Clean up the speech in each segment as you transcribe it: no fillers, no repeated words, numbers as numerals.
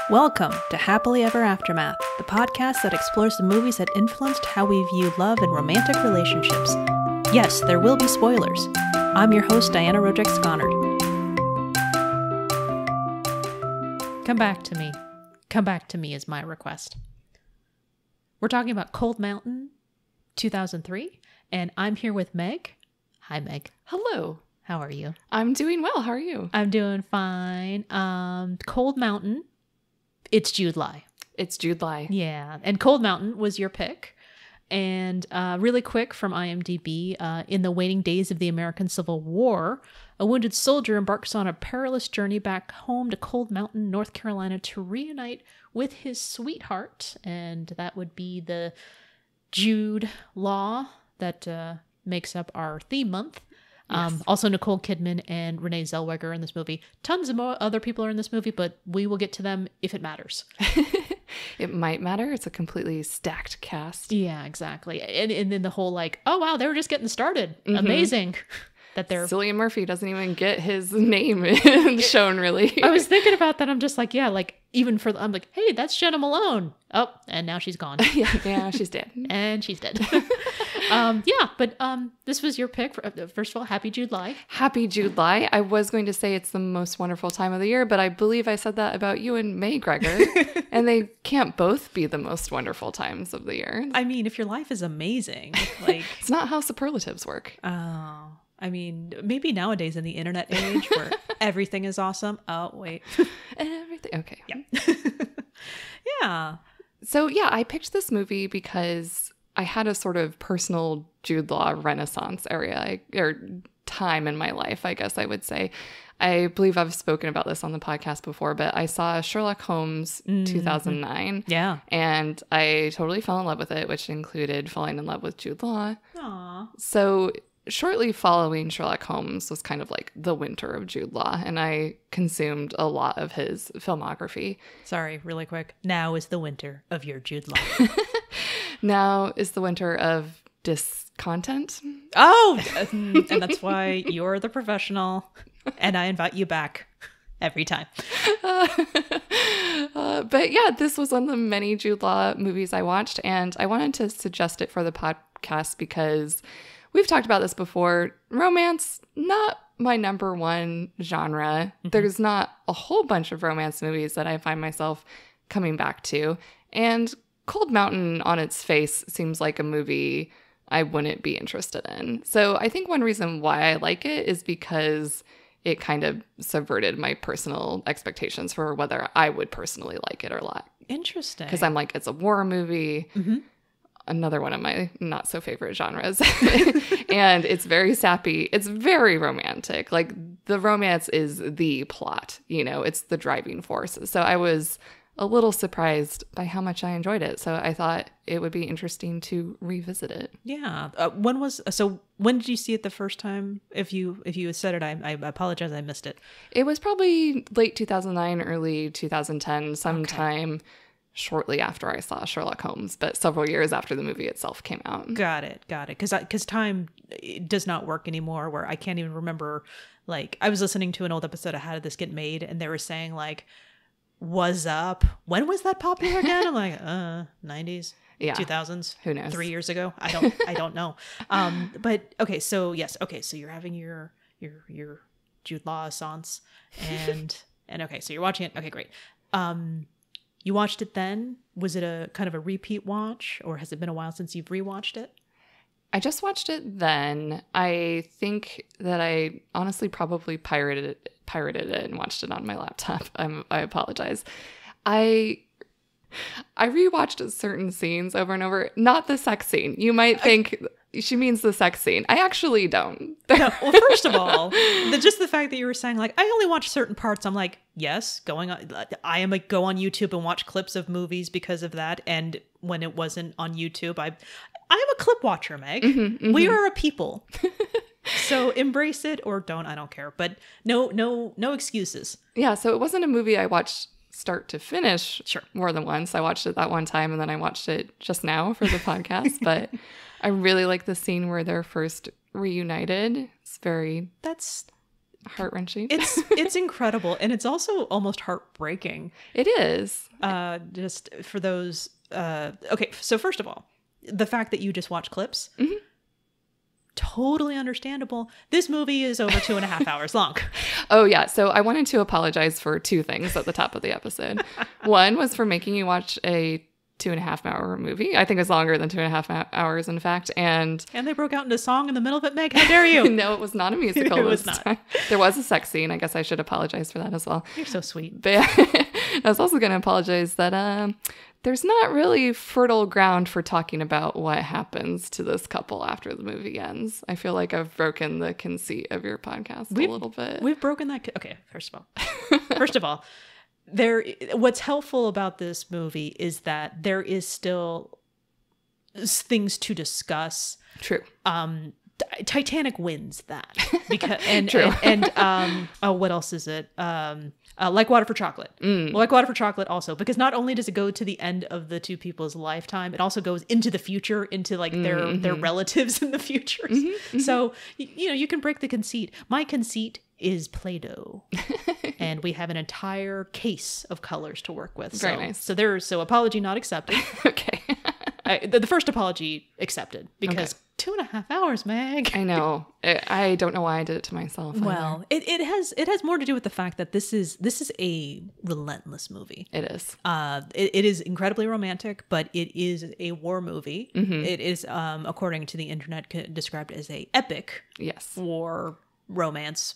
Welcome to Happily Ever Aftermath, the podcast that explores the movies that influenced how we view love and romantic relationships. Yes, there will be spoilers. I'm your host, Diana Rojek-Sconard. Come back to me. Come back to me is my request. We're talking about Cold Mountain, 2003, and I'm here with Meg. Hi, Meg. Hello. How are you? I'm doing well. How are you? I'm doing fine. Cold Mountain, it's Jude-Ly. It's Jude-Ly. Yeah, and Cold Mountain was your pick. And really quick from IMDb, in the waning days of the American Civil War, a wounded soldier embarks on a perilous journey back home to Cold Mountain, North Carolina to reunite with his sweetheart. And that would be the Jude Law that makes up our theme month. Yes. Also Nicole Kidman and Renée Zellweger in this movie. Tons of other people are in this movie, but we will get to them if it matters. It might matter. It's a completely stacked cast. Yeah, exactly. And then the whole like, oh wow, they were just getting started. Mm-hmm. Amazing. That they're Cillian Murphy doesn't even get his name shown really. I was thinking about that. I'm just like, yeah, like even for I'm like, hey, that's Jena Malone. Oh, and now she's gone. yeah, she's dead. And she's dead. But this was your pick. First of all, happy Jude-Ly. Happy Jude-Ly. I was going to say it's the most wonderful time of the year, but I believe I said that about you and May Gregor, and they can't both be the most wonderful times of the year. I mean, if your life is amazing, like it's not how superlatives work. Oh, I mean, maybe nowadays in the internet age where everything is awesome. Oh, wait. Everything. Okay. Yeah. Yeah. So yeah, I picked this movie because I had a sort of personal Jude Law renaissance or time in my life, I guess I would say. I believe I've spoken about this on the podcast before, but I saw Sherlock Holmes 2009. Yeah. And I totally fell in love with it, which included falling in love with Jude Law. Aww. So shortly following Sherlock Holmes was kind of like the winter of Jude Law, and I consumed a lot of his filmography. Sorry, really quick. Now is the winter of your Jude Law. Now is the winter of discontent. Oh, and that's why you're the professional, and I invite you back every time. But yeah, this was one of the many Jude Law movies I watched, and I wanted to suggest it for the podcast because we've talked about this before. Romance, not my number one genre. Mm-hmm. There's not a whole bunch of romance movies that I find myself coming back to. And Cold Mountain on its face seems like a movie I wouldn't be interested in. So I think one reason why I like it is because it kind of subverted my personal expectations for whether I would personally like it or not. Interesting. Because I'm like, it's a war movie. Mm-hmm. Another one of my not so favorite genres. And it's very sappy. It's very romantic. Like the romance is the plot, it's the driving force. So I was a little surprised by how much I enjoyed it. So I thought it would be interesting to revisit it. Yeah. When did you see it the first time? If you said it, I apologize. I missed it. It was probably late 2009, early 2010, sometime shortly after I saw Sherlock Holmes, but several years after the movie itself came out. Got it. Because time does not work anymore where I can't even remember. Like I was listening to an old episode of How Did This Get Made? And they were saying like, was up. When was that popular again? I'm like, 90s, yeah, 2000s. Who knows? 3 years ago. I don't know. But okay. So yes. Okay. So you're having your Jude Law assance and okay. So you're watching it. Okay, great. You watched it then? Was it a kind of a repeat watch, or has it been a while since you've rewatched it? I just watched it then. I think that I honestly probably pirated it and watched it on my laptop. I apologize. I rewatched certain scenes over and over. Not the sex scene. You might think she means the sex scene. I actually don't. No, well, first of all, just the fact that you were saying like, I only watch certain parts. I'm like, yes, I am like go on YouTube and watch clips of movies because of that. And when it wasn't on YouTube, I am a clip watcher, Meg. Mm-hmm, mm-hmm. We are a people. So embrace it or don't. I don't care. But no excuses. Yeah. So it wasn't a movie I watched start to finish sure. more than once. I watched it that one time and then I watched it just now for the podcast. But I really like the scene where they're first reunited. It's very... That's heart-wrenching. It's incredible, and it's also almost heartbreaking. It is. Just for those. Okay, so first of all, the fact that you just watch clips, totally understandable. This movie is over 2.5 hours long. Oh yeah, so I wanted to apologize for 2 things at the top of the episode. One was for making you watch a 2.5-hour movie. I think it's longer than 2.5 hours, in fact. And they broke out into song in the middle of it, Meg. How dare you? No, it was not a musical. It was not. There was a sex scene. I guess I should apologize for that as well. You're so sweet. But I was also going to apologize that there's not really fertile ground for talking about what happens to this couple after the movie ends. I feel like I've broken the conceit of your podcast a little bit. We've broken that. Okay, first of all, what's helpful about this movie is that there is still things to discuss. True. Titanic wins that because True. What else is it? Like Water for Chocolate. Like Water for Chocolate also, because not only does it go to the end of the two people's lifetime, it also goes into the future, into like their relatives in the future. So you can break the conceit. My conceit is Play-Doh, and we have an entire case of colors to work with. Very nice. So apology not accepted. Okay. The first apology accepted because 2.5 hours, Meg. I know. I don't know why I did it to myself. Well, it has more to do with the fact that this is a relentless movie. It is. It is incredibly romantic, but it is a war movie. It is, according to the internet, described as a epic war romance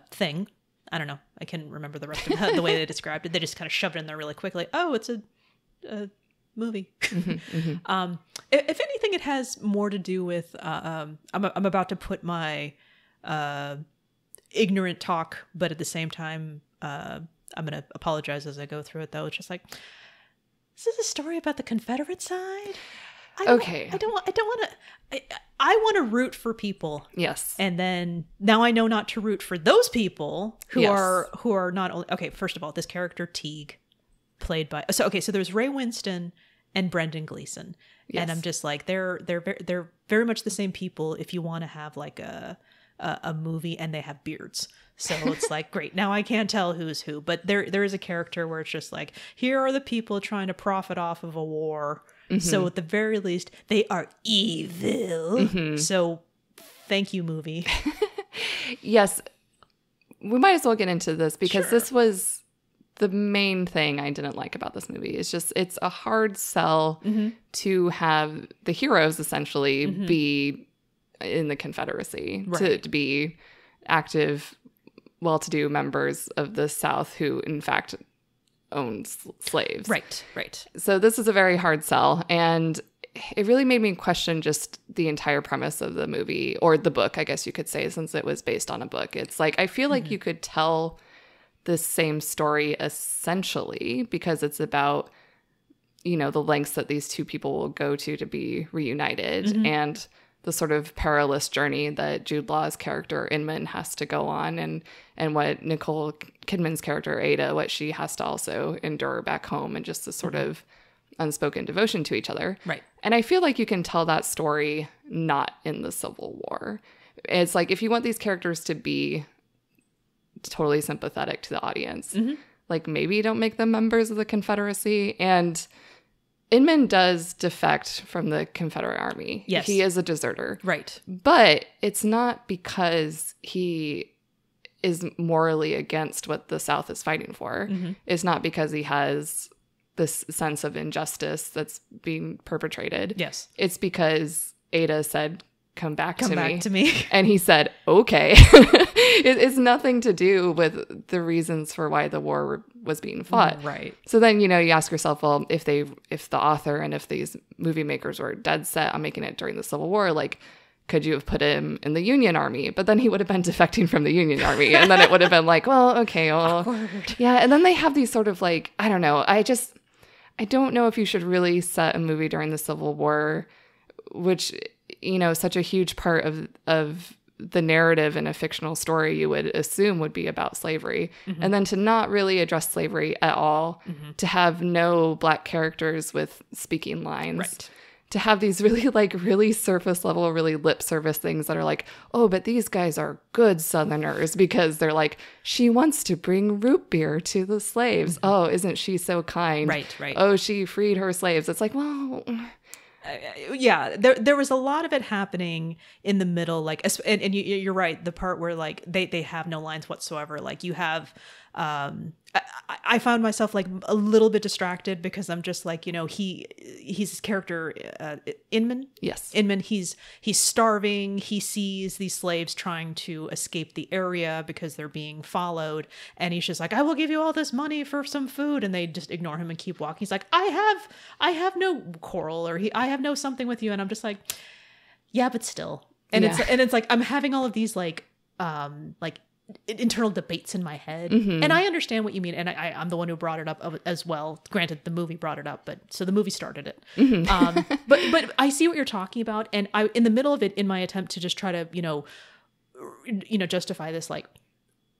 thing. I don't know. I can't remember the rest of the way they described it. They just kind of shoved it in there really quickly. Oh, it's a movie. If anything, it has more to do with I'm about to put my ignorant talk, but at the same time I'm gonna apologize as I go through it, though. It's just like, is this a story about the Confederate side? I don't want to. I want to root for people. Yes. And then now I know not to root for those people who are not only. Okay, first of all, this character Teague, played by so there's Ray Winstone and Brendan Gleeson, and I'm just like they're very much the same people. If you want to have like a movie and they have beards, so it's like great. Now I can't tell who's who, but there is a character where it's just like, here are the people trying to profit off of a war. So at the very least, they are evil. So thank you, movie. Yes, we might as well get into this because this was the main thing I didn't like about this movie. It's just, it's a hard sell to have the heroes essentially be in the Confederacy, to be active, well-to-do members of the South who, in fact, owned slaves. Right. So this is a very hard sell, and it really made me question just the entire premise of the movie, or the book, I guess you could say, since it was based on a book. It's like, I feel like you could tell the same story essentially, because it's about, the lengths that these two people will go to be reunited, and the sort of perilous journey that Jude Law's character Inman has to go on, and what Nicole Kidman's character Ada, what she has to also endure back home, and just the sort of unspoken devotion to each other. Right. And I feel like you can tell that story not in the Civil War. It's like, if you want these characters to be totally sympathetic to the audience, like maybe don't make them members of the Confederacy. And Inman does defect from the Confederate Army. Yes. He is a deserter. Right. But it's not because he is morally against what the South is fighting for. It's not because he has this sense of injustice that's being perpetrated. Yes. It's because Ada said, come back to me. And he said, okay. It's nothing to do with the reasons for why the war was being fought. Right. So then, you ask yourself, well, if the author and if these movie makers were dead set on making it during the Civil War, like, could you have put him in the Union Army? But then he would have been defecting from the Union Army. And then it would have been like, well, okay. Well, awkward. Yeah. And then they have these sort of like, I don't know. I don't know if you should really set a movie during the Civil War, which, such a huge part of the narrative in a fictional story you would assume would be about slavery. And then to not really address slavery at all, to have no Black characters with speaking lines, to have these really like really surface level, really lip service things that are like, oh, but these guys are good Southerners because they're like, she wants to bring root beer to the slaves. Oh, isn't she so kind? Right. Oh, she freed her slaves. It's like, well, yeah, there was a lot of it happening in the middle, like, and you're right, the part where like they have no lines whatsoever. Like you have, I found myself like a little bit distracted because I'm just like, he's his character, Inman. Yes. Inman, he's starving. He sees these slaves trying to escape the area because they're being followed. And he's just like, I will give you all this money for some food. And they just ignore him and keep walking. He's like, I have no quarrel, or I have no something with you. And I'm just like, yeah, but still. And it's like, I'm having all of these like internal debates in my head. And I understand what you mean. And I'm the one who brought it up as well. Granted, the movie brought it up, so the movie started it. But I see what you're talking about. And I, in the middle of it, in my attempt to just try to, justify this, like,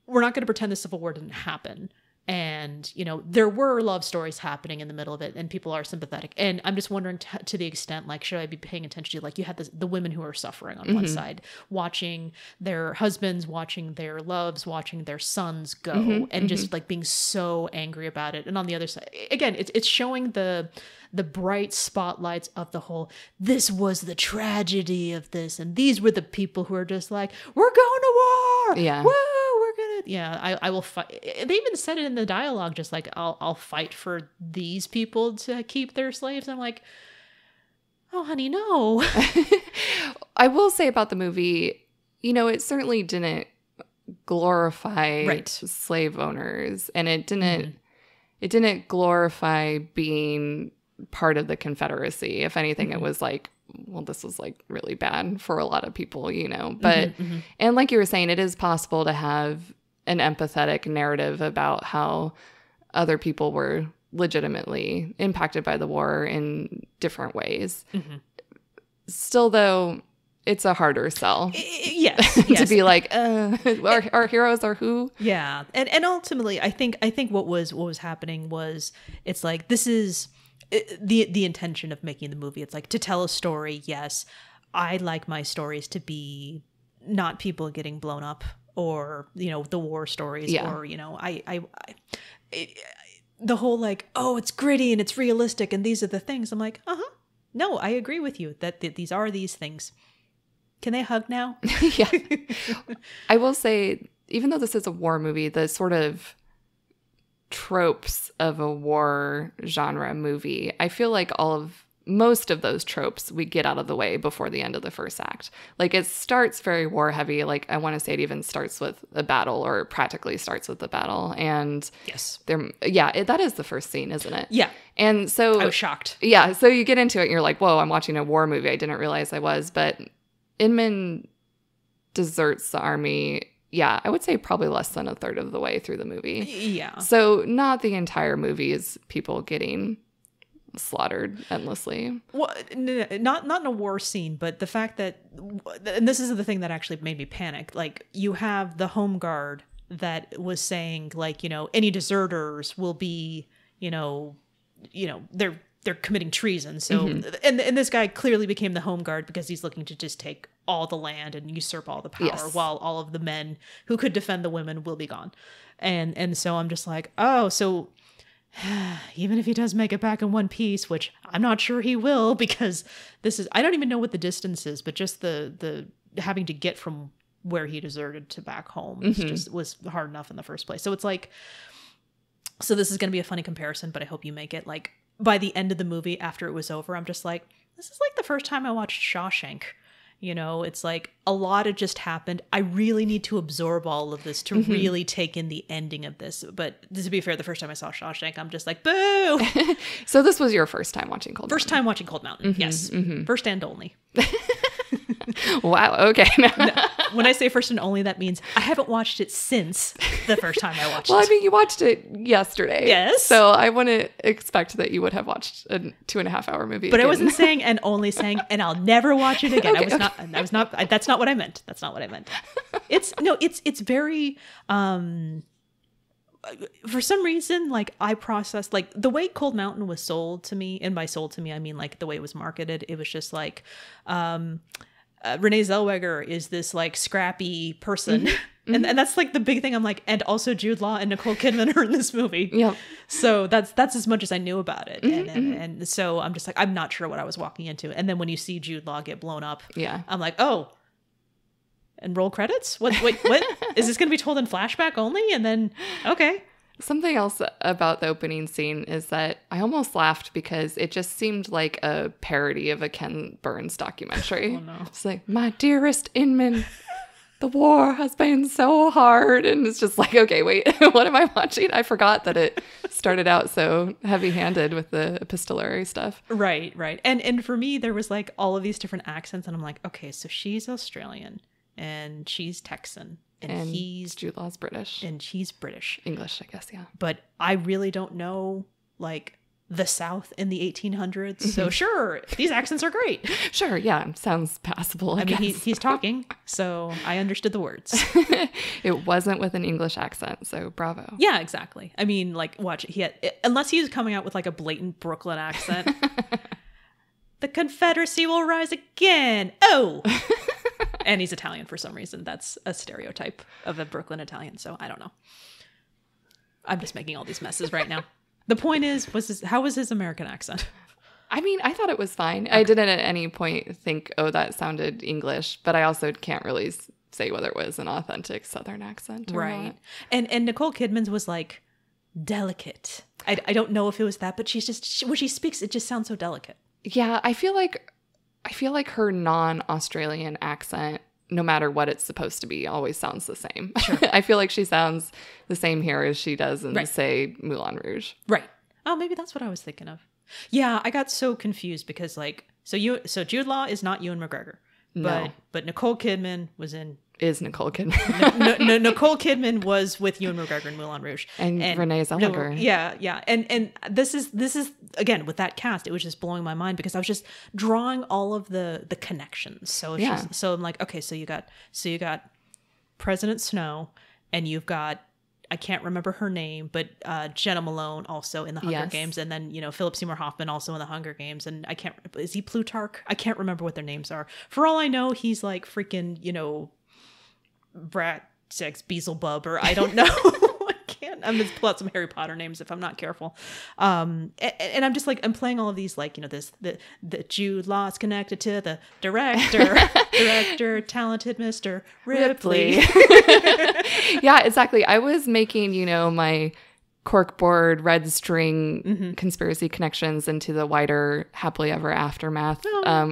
we're not going to pretend the Civil War didn't happen. And, there were love stories happening in the middle of it, and people are sympathetic. And I'm just wondering to the extent, like, should I be paying attention to, like, you had the women who are suffering on one side, watching their husbands, watching their loves, watching their sons go, and just like being so angry about it. And on the other side, again, it's showing the bright spotlights of the whole, this was the tragedy of this. And these were the people who are just like, we're going to war. Yeah. Woo! I will fight. They even said it in the dialogue, just like, I'll fight for these people to keep their slaves. I'm like, oh, honey, no. I will say about the movie, it certainly didn't glorify slave owners, and it didn't glorify being part of the Confederacy. If anything, it was like, well, this was like really bad for a lot of people, but, and like you were saying, it is possible to have an empathetic narrative about how other people were legitimately impacted by the war in different ways. Still, though, it's a harder sell. Yes. To be like, our heroes are who? Yeah. And ultimately, I think what was happening was, it's like, this is the intention of making the movie. It's like, to tell a story. Yes, I like my stories to be not people getting blown up, or the war stories, or the whole like, oh, it's gritty and it's realistic and these are the things. I'm like, no, I agree with you that these are these things. Can they hug now? Yeah. I will say, even though this is a war movie, the sort of tropes of a war genre movie, I feel like most of those tropes we get out of the way before the end of the first act. Like, it starts very war heavy. Like, I want to say it even starts with a battle, or practically starts with the battle. And yes, that is the first scene, isn't it? Yeah. And so I was shocked. Yeah. So you get into it and you're like, whoa, I'm watching a war movie. I didn't realize I was. But Inman deserts the army. Yeah, I would say probably less than a third of the way through the movie. Yeah. So not the entire movie is people getting slaughtered endlessly. Well, not in a war scene, but the fact that, and this is the thing that actually made me panic, like, you have the home guard that was saying, like, any deserters will be, they're committing treason. So, and this guy clearly became the home guard because he's looking to just take all the land and usurp all the power, while all of the men who could defend the women will be gone. And so I'm just like, oh, so even if he does make it back in one piece, which I'm not sure he will, because I don't even know what the distance is, but just the having to get from where he deserted to back home was hard enough in the first place. So it's like, so this is going to be a funny comparison, but I hope you make it. Like, by the end of the movie, after it was over, I'm just like, this is like the first time I watched Shawshank. It's like a lot had just happened. I really need to absorb all of this to really take in the ending of this. But to be fair, the first time I saw Shawshank, I'm just like, boo. So this was your first time watching Cold Mountain? First time watching Cold Mountain, yes. First and only. Wow, okay. No, when I say first and only, that means I haven't watched it since the first time I watched it. Well, I mean, you watched it yesterday. Yes. So I wouldn't expect that you would have watched a 2.5-hour movie But again. I wasn't saying and only saying, and I'll never watch it again. That's not what I meant. That's not what I meant. It's very, for some reason, like I processed like the way Cold Mountain was sold to me, and by sold to me, I mean like the way it was marketed. It was just like, Renée Zellweger is this like scrappy person. And that's like the big thing. I'm like, and also Jude Law and Nicole Kidman are in this movie. Yep. So that's as much as I knew about it. And so I'm just like, I'm not sure what I was walking into. And then when you see Jude Law get blown up, I'm like, oh, and roll credits? What is this going to be told in flashback only? And then, okay. Something else about the opening scene is that I almost laughed because it just seemed like a parody of a Ken Burns documentary. Oh, no. It's like, my dearest Inman, the war has been so hard. And it's just like, okay, wait, what am I watching? I forgot that it started out so heavy-handed with the epistolary stuff. Right. And for me, there was like all of these different accents. And I'm like, okay, so she's Australian and she's Texan. And he's Jude Law's British. And he's British. English, I guess, yeah. But I really don't know, like, the South in the 1800s. So sure, these accents are great. Sure, yeah. Sounds passable, I guess. mean, he's talking, so I understood the words. It wasn't with an English accent, so bravo. Yeah, exactly. I mean, like, watch, unless he was coming out with, like, a blatant Brooklyn accent. The Confederacy will rise again. Oh! And he's Italian for some reason. That's a stereotype of a Brooklyn Italian. So I don't know. I'm just making all these messes right now. The point is, how was his American accent? I mean, I thought it was fine. Okay. I didn't at any point think, oh, that sounded English. But I also can't really say whether it was an authentic Southern accent or not. And Nicole Kidman's was like delicate. I don't know if it was that, but she's just, when she speaks, it just sounds so delicate. Yeah, I feel like her non-Australian accent, no matter what it's supposed to be, always sounds the same. Sure. I feel like she sounds the same here as she does in, say, Moulin Rouge. Right. Oh, maybe that's what I was thinking of. Yeah, I got so confused because, like, so Jude Law is not Ewan McGregor. No. But Nicole Kidman is Nicole Kidman. Nicole Kidman was with Ewan McGregor in Moulin Rouge. And Renée Zellweger. Yeah. And this is again, with that cast, it was just blowing my mind because I was just drawing all of the connections. So I'm like, okay, so you got President Snow, and you've got, I can't remember her name, but Jena Malone also in the Hunger Games, and then Philip Seymour Hoffman also in the Hunger Games, and is he Plutarch? I can't remember what their names are. For all I know, he's like freaking Brat Sex Beelzebub, or I don't know. I'm gonna pull out some Harry Potter names if I'm not careful. And I'm just like, I'm playing all of these, like, the Jude Law is connected to the director, talented Mr. Ripley. Yeah, exactly. I was making, my corkboard red string conspiracy connections into the wider happily ever aftermath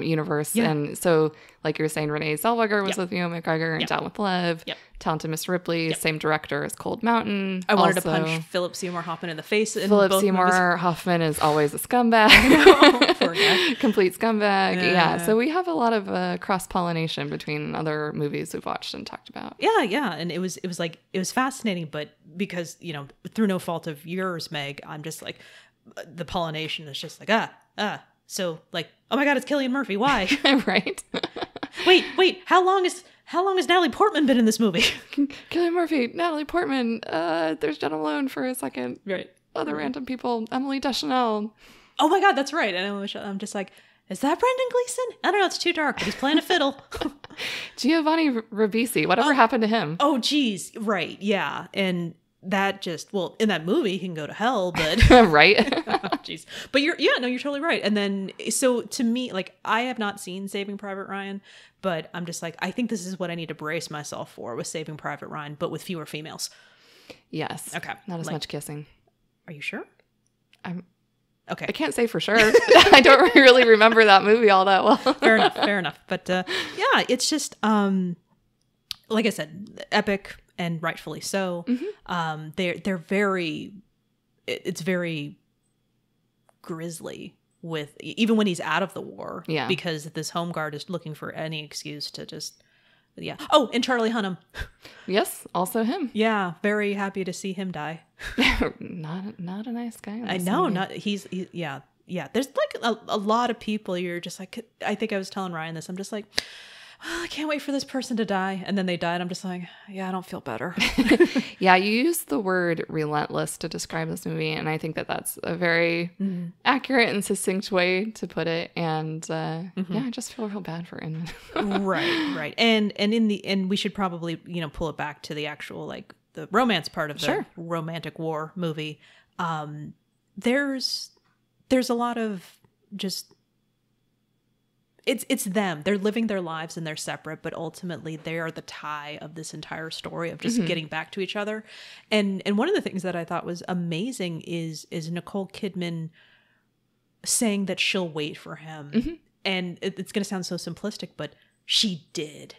universe. Yeah. And so, like you're saying, Renée Zellweger was with Ewan McGregor and Down with Love. Yep. Talented Miss Ripley, same director as Cold Mountain. I wanted to punch Philip Seymour Hoffman in the face. Philip Seymour Hoffman is always a scumbag. Poor guy. Complete scumbag. Yeah. So we have a lot of cross-pollination between other movies we've watched and talked about. Yeah. And it was fascinating, but because, through no fault of yours, Meg, I'm just like, the pollination is just like, so like, oh my God, it's Cillian Murphy. Why? Right. Wait, how long has Natalie Portman been in this movie? Cillian Murphy, Natalie Portman, there's Jena Malone for a second. Right. Other random people, Emily Deschanel. Oh my God, that's right. And I'm just like, is that Brendan Gleeson? I don't know, it's too dark, but he's playing a fiddle. Giovanni Ribisi, whatever happened to him? Oh, geez, right, yeah. And that just, in that movie, he can go to hell, but... Right? Jeez. But you're totally right. And then, so to me, like, I have not seen Saving Private Ryan, but I'm just like, I think this is what I need to brace myself for with Saving Private Ryan, but with fewer females. Yes. Okay. Not as much kissing. Are you sure? Okay. I can't say for sure. I don't really remember that movie all that well. Fair enough. But yeah, it's just, like I said, epic and rightfully so. Mm-hmm. They're very, it's very grisly with, even when he's out of the war. Yeah. Because this home guard is looking for any excuse to just, yeah. Oh, and Charlie Hunnam. Yes, also him. Yeah, very happy to see him die. not a nice guy. I know, he's yeah. There's like a lot of people you're just like, I think I was telling Ryan this. I'm just like, well, I can't wait for this person to die. And then they died. I'm just like, yeah, I don't feel better. Yeah, you used the word relentless to describe this movie. And I think that that's a very accurate and succinct way to put it. And yeah, I just feel real bad for Inman. Right. And in the end, we should probably, pull it back to the actual, like, the romance part of the romantic war movie. There's a lot of just, it's them. They're living their lives and they're separate, but ultimately they are the tie of this entire story of just getting back to each other. And one of the things that I thought was amazing is Nicole Kidman saying that she'll wait for him. And it's going to sound so simplistic, but she did.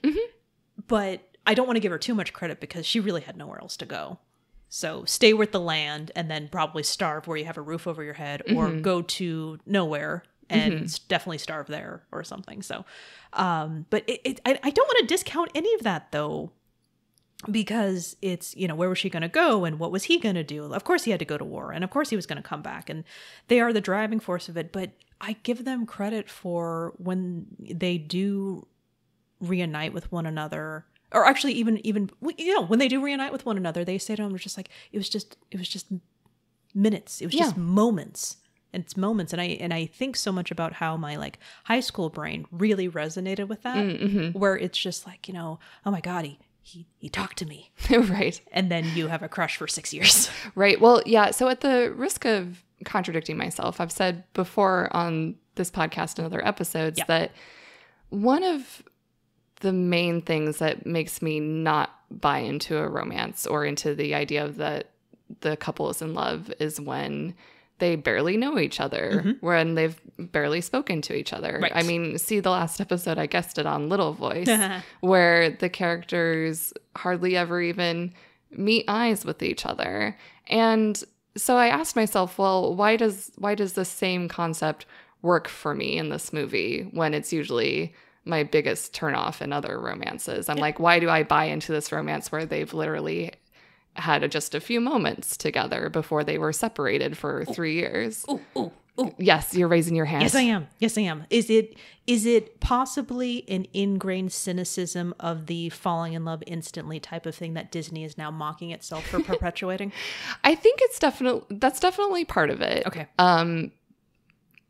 But I don't want to give her too much credit because she really had nowhere else to go. So stay with the land and then probably starve where you have a roof over your head, or go to nowhere and definitely starve there or something. So, but I don't want to discount any of that though, because it's, where was she going to go and what was he going to do? Of course he had to go to war, and of course he was going to come back, and they are the driving force of it. But I give them credit for when they do reunite with one another. Or actually, even when they do reunite with one another, they say to him, "It's just like it was just minutes. It was just moments, and it's moments." And I think so much about how my like high school brain really resonated with that, where it's just like, oh my God, he talked to me, right? And then you have a crush for 6 years, right? Well, yeah. So at the risk of contradicting myself, I've said before on this podcast and other episodes that one of the main things that makes me not buy into a romance or into the idea of that the couple is in love is when they barely know each other, when they've barely spoken to each other. Right. I mean, see the last episode I guested on, Little Voice, where the characters hardly ever even meet eyes with each other. And so I asked myself, well, why does the same concept work for me in this movie when it's usually my biggest turnoff in other romances? I'm like, why do I buy into this romance where they've literally had just a few moments together before they were separated for 3 years? Yes, you're raising your hand. Yes, I am. Is it possibly an ingrained cynicism of the falling in love instantly type of thing that Disney is now mocking itself for perpetuating? I think that's definitely part of it. Okay.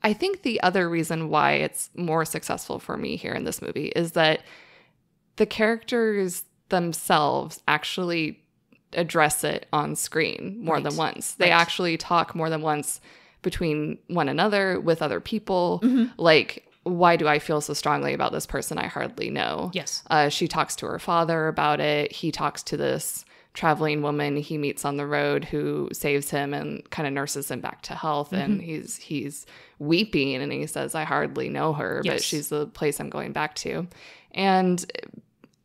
I think the other reason why it's more successful for me here in this movie is that the characters themselves actually address it on screen more than once. They actually talk more than once between one another, with other people. Like, why do I feel so strongly about this person I hardly know? Yes. She talks to her father about it. He talks to this traveling woman he meets on the road who saves him and kind of nurses him back to health. And he's weeping and he says, I hardly know her, but she's the place I'm going back to. And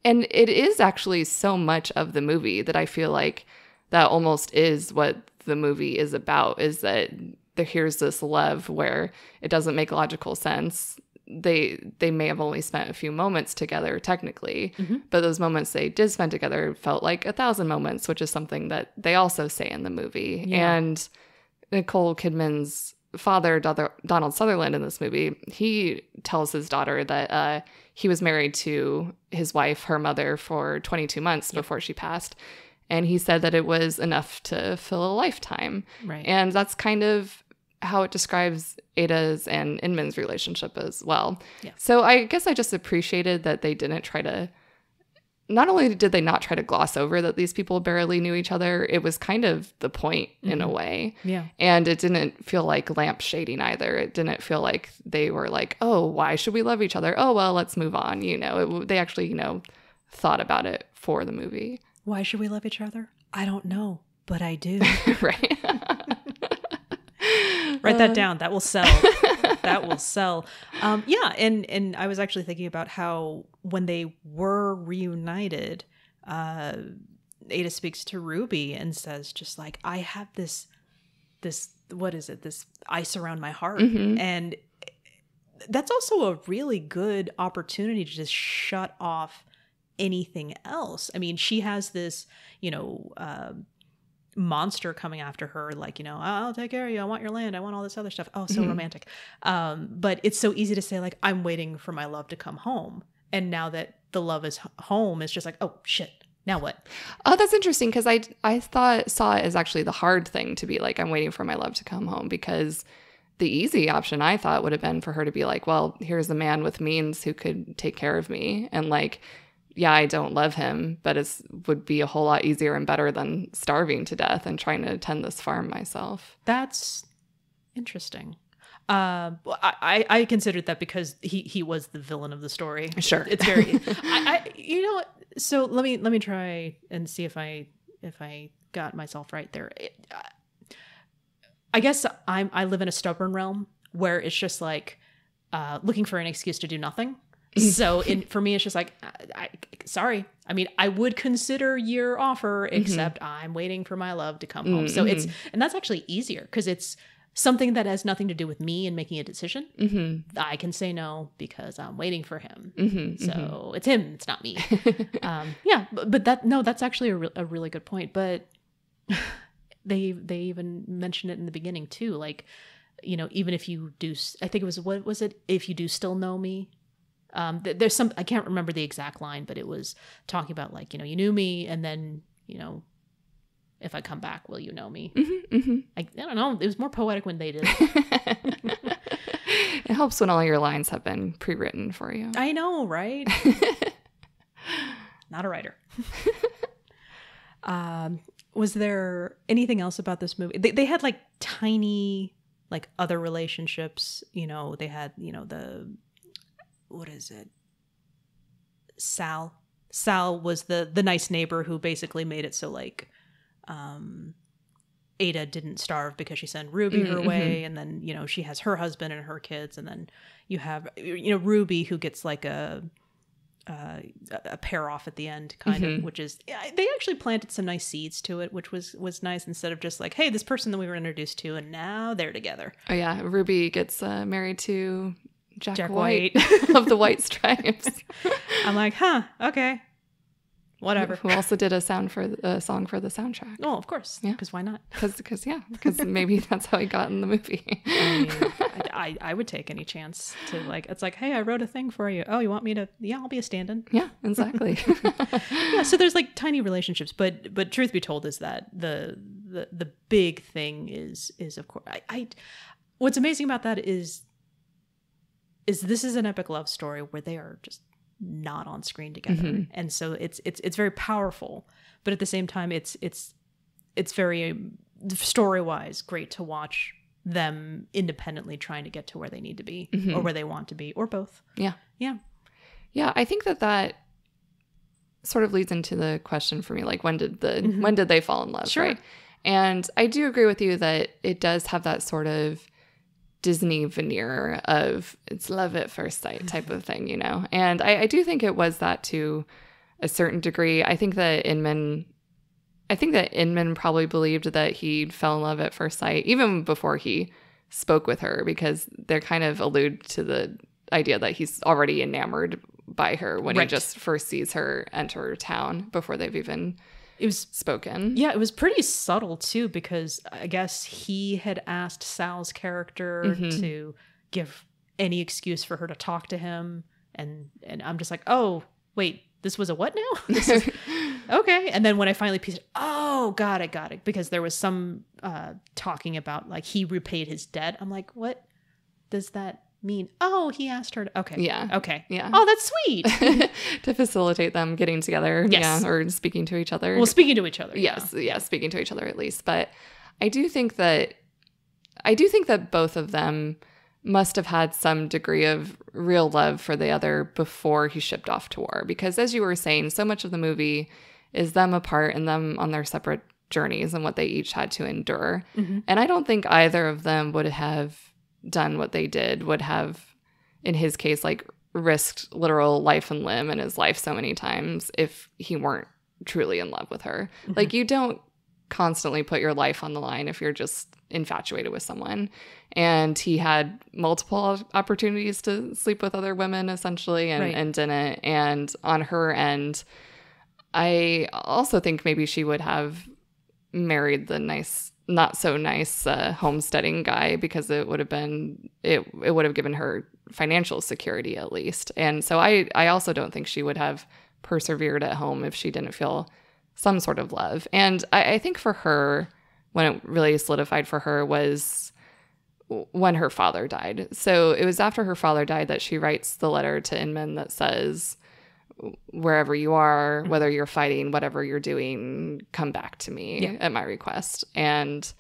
it is actually so much of the movie that I feel like that almost is what the movie is about, is that here's this love where it doesn't make logical sense. They may have only spent a few moments together technically, but those moments they did spend together felt like 1,000 moments, which is something that they also say in the movie. Yeah. And Nicole Kidman's father, Donald Sutherland, in this movie, he tells his daughter that he was married to his wife, her mother, for 22 months before she passed. And he said that it was enough to fill a lifetime. Right. And that's kind of how it describes Ada's and Inman's relationship as well. Yeah. So I guess I just appreciated that they didn't try to, not only did they not try to gloss over that these people barely knew each other, it was kind of the point in a way. Yeah. And it didn't feel like lamp shading either. It didn't feel like they were like, oh, why should we love each other? Oh, well, let's move on. They actually, thought about it for the movie. Why should we love each other? I don't know, but I do. Right. Write that down. That will sell. That will sell. Yeah. And I was actually thinking about how when they were reunited, Ada speaks to Ruby and says just like, I have this, what is it? This ice around my heart. And that's also a really good opportunity to just shut off anything else. I mean, she has this, monster coming after her, like, I'll take care of you. I want your land. I want all this other stuff. Oh, so romantic. But it's so easy to say, like, I'm waiting for my love to come home. And now that the love is home, it's just like, oh shit, now what? Oh, that's interesting, because I saw it as actually the hard thing to be like, I'm waiting for my love to come home, because the easy option I thought would have been for her to be like, well, here's a man with means who could take care of me. And like, yeah, I don't love him, but it would be a whole lot easier and better than starving to death and trying to tend this farm myself. That's interesting. I considered that because he was the villain of the story. Sure. It's very, you know what? So let me try and see if I got myself right there. I guess I live in a stubborn realm where it's just like looking for an excuse to do nothing. So for me, it's just like, sorry. I mean, I would consider your offer, except I'm waiting for my love to come home. So and that's actually easier because it's something that has nothing to do with me and making a decision. I can say no because I'm waiting for him. So it's him, it's not me. Yeah, but that's actually a really good point. But they even mentioned it in the beginning too. Like, you know, even if you do, I think it was, what was it? If you do still know me. There's some, I can't remember the exact line, but it was talking about like, you know, you knew me, and then, you know, if I come back, will you know me? I don't know. It was more poetic when they did it. It helps when all your lines have been pre-written for you. I know, right? Not a writer. Was there anything else about this movie? They had like tiny, like other relationships, you know, they had, you know, what is it? Sal was the nice neighbor who basically made it so like Ada didn't starve because she sent Ruby her way, and then, you know, she has her husband and her kids, and then you have, you know, Ruby who gets like a pair off at the end, kind of, which is, they actually planted some nice seeds to it, which was nice, instead of just like, hey, this person that we were introduced to and now they're together. Oh yeah, Ruby gets married to Jack White of the White Stripes. I'm like, huh, okay, whatever. Who also did a song for the soundtrack. Oh, of course. Yeah, because why not? Because maybe that's how he got in the movie. I would take any chance to, like, it's like, hey, I wrote a thing for you. Oh, you want me to? Yeah, I'll be a stand-in. Yeah, exactly. Yeah, so there's like tiny relationships, but truth be told is that the big thing is of course, what's amazing about that is this is an epic love story where they are just not on screen together, and so it's very powerful, but at the same time it's very story-wise great to watch them independently trying to get to where they need to be, or where they want to be, or both. Yeah I think that sort of leads into the question for me, like, when did they fall in love? Sure. Right? And I do agree with you that it does have that sort of Disney veneer of it's love at first sight type of thing, you know? And I do think it was that to a certain degree. I think that Inman probably believed that he fell in love at first sight even before he spoke with her, because they kind of allude to the idea that he's already enamored by her when he just first sees her enter town before they've even spoken. Yeah, it was pretty subtle too, because I guess he had asked Sal's character to give any excuse for her to talk to him, and I'm just like, oh wait, this was a what now? This is, okay. And then when I finally pieced it, oh, got it, because there was some talking about like he repaid his debt. I'm like, what does that mean? Oh, he asked her to, okay. Yeah. Okay. Yeah. Oh, that's sweet. To facilitate them getting together. Yes. Yeah. Or speaking to each other. Well, speaking to each other. Yes. Yeah. Speaking to each other at least. But I do think that both of them must have had some degree of real love for the other before he shipped off to war. Because as you were saying, so much of the movie is them apart and them on their separate journeys and what they each had to endure. And I don't think either of them would have done what they did, would have, in his case, like risked literal life and limb in his life so many times if he weren't truly in love with her. Like, you don't constantly put your life on the line if you're just infatuated with someone. And he had multiple opportunities to sleep with other women, essentially, and didn't. And on her end, I also think maybe she would have married the not so nice homesteading guy, because it would have given her financial security at least. And so I also don't think she would have persevered at home if she didn't feel some sort of love. And I think for her, when it really solidified for her was when her father died. So it was after her father died that she writes the letter to Inman that says, wherever you are, whether you're fighting, whatever you're doing, come back to me at my request. And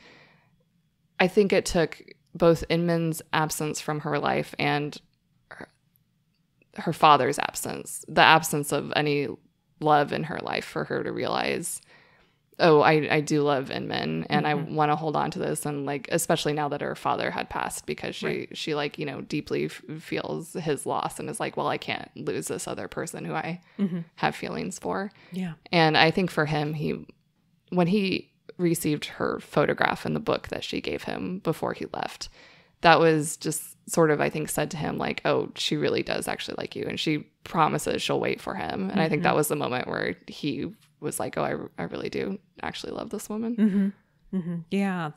I think it took both Inman's absence from her life and her father's absence, the absence of any love in her life, for her to realize, oh, I do love Inman, and I want to hold on to this. And like, especially now that her father had passed, because she like, you know, deeply feels his loss and is like, well, I can't lose this other person who I have feelings for. Yeah. And I think for him, when he received her photograph in the book that she gave him before he left, that was just sort of, I think, said to him like, oh, she really does actually like you. And she promises she'll wait for him. And I think that was the moment where he was like, oh, I really do actually love this woman. Yeah.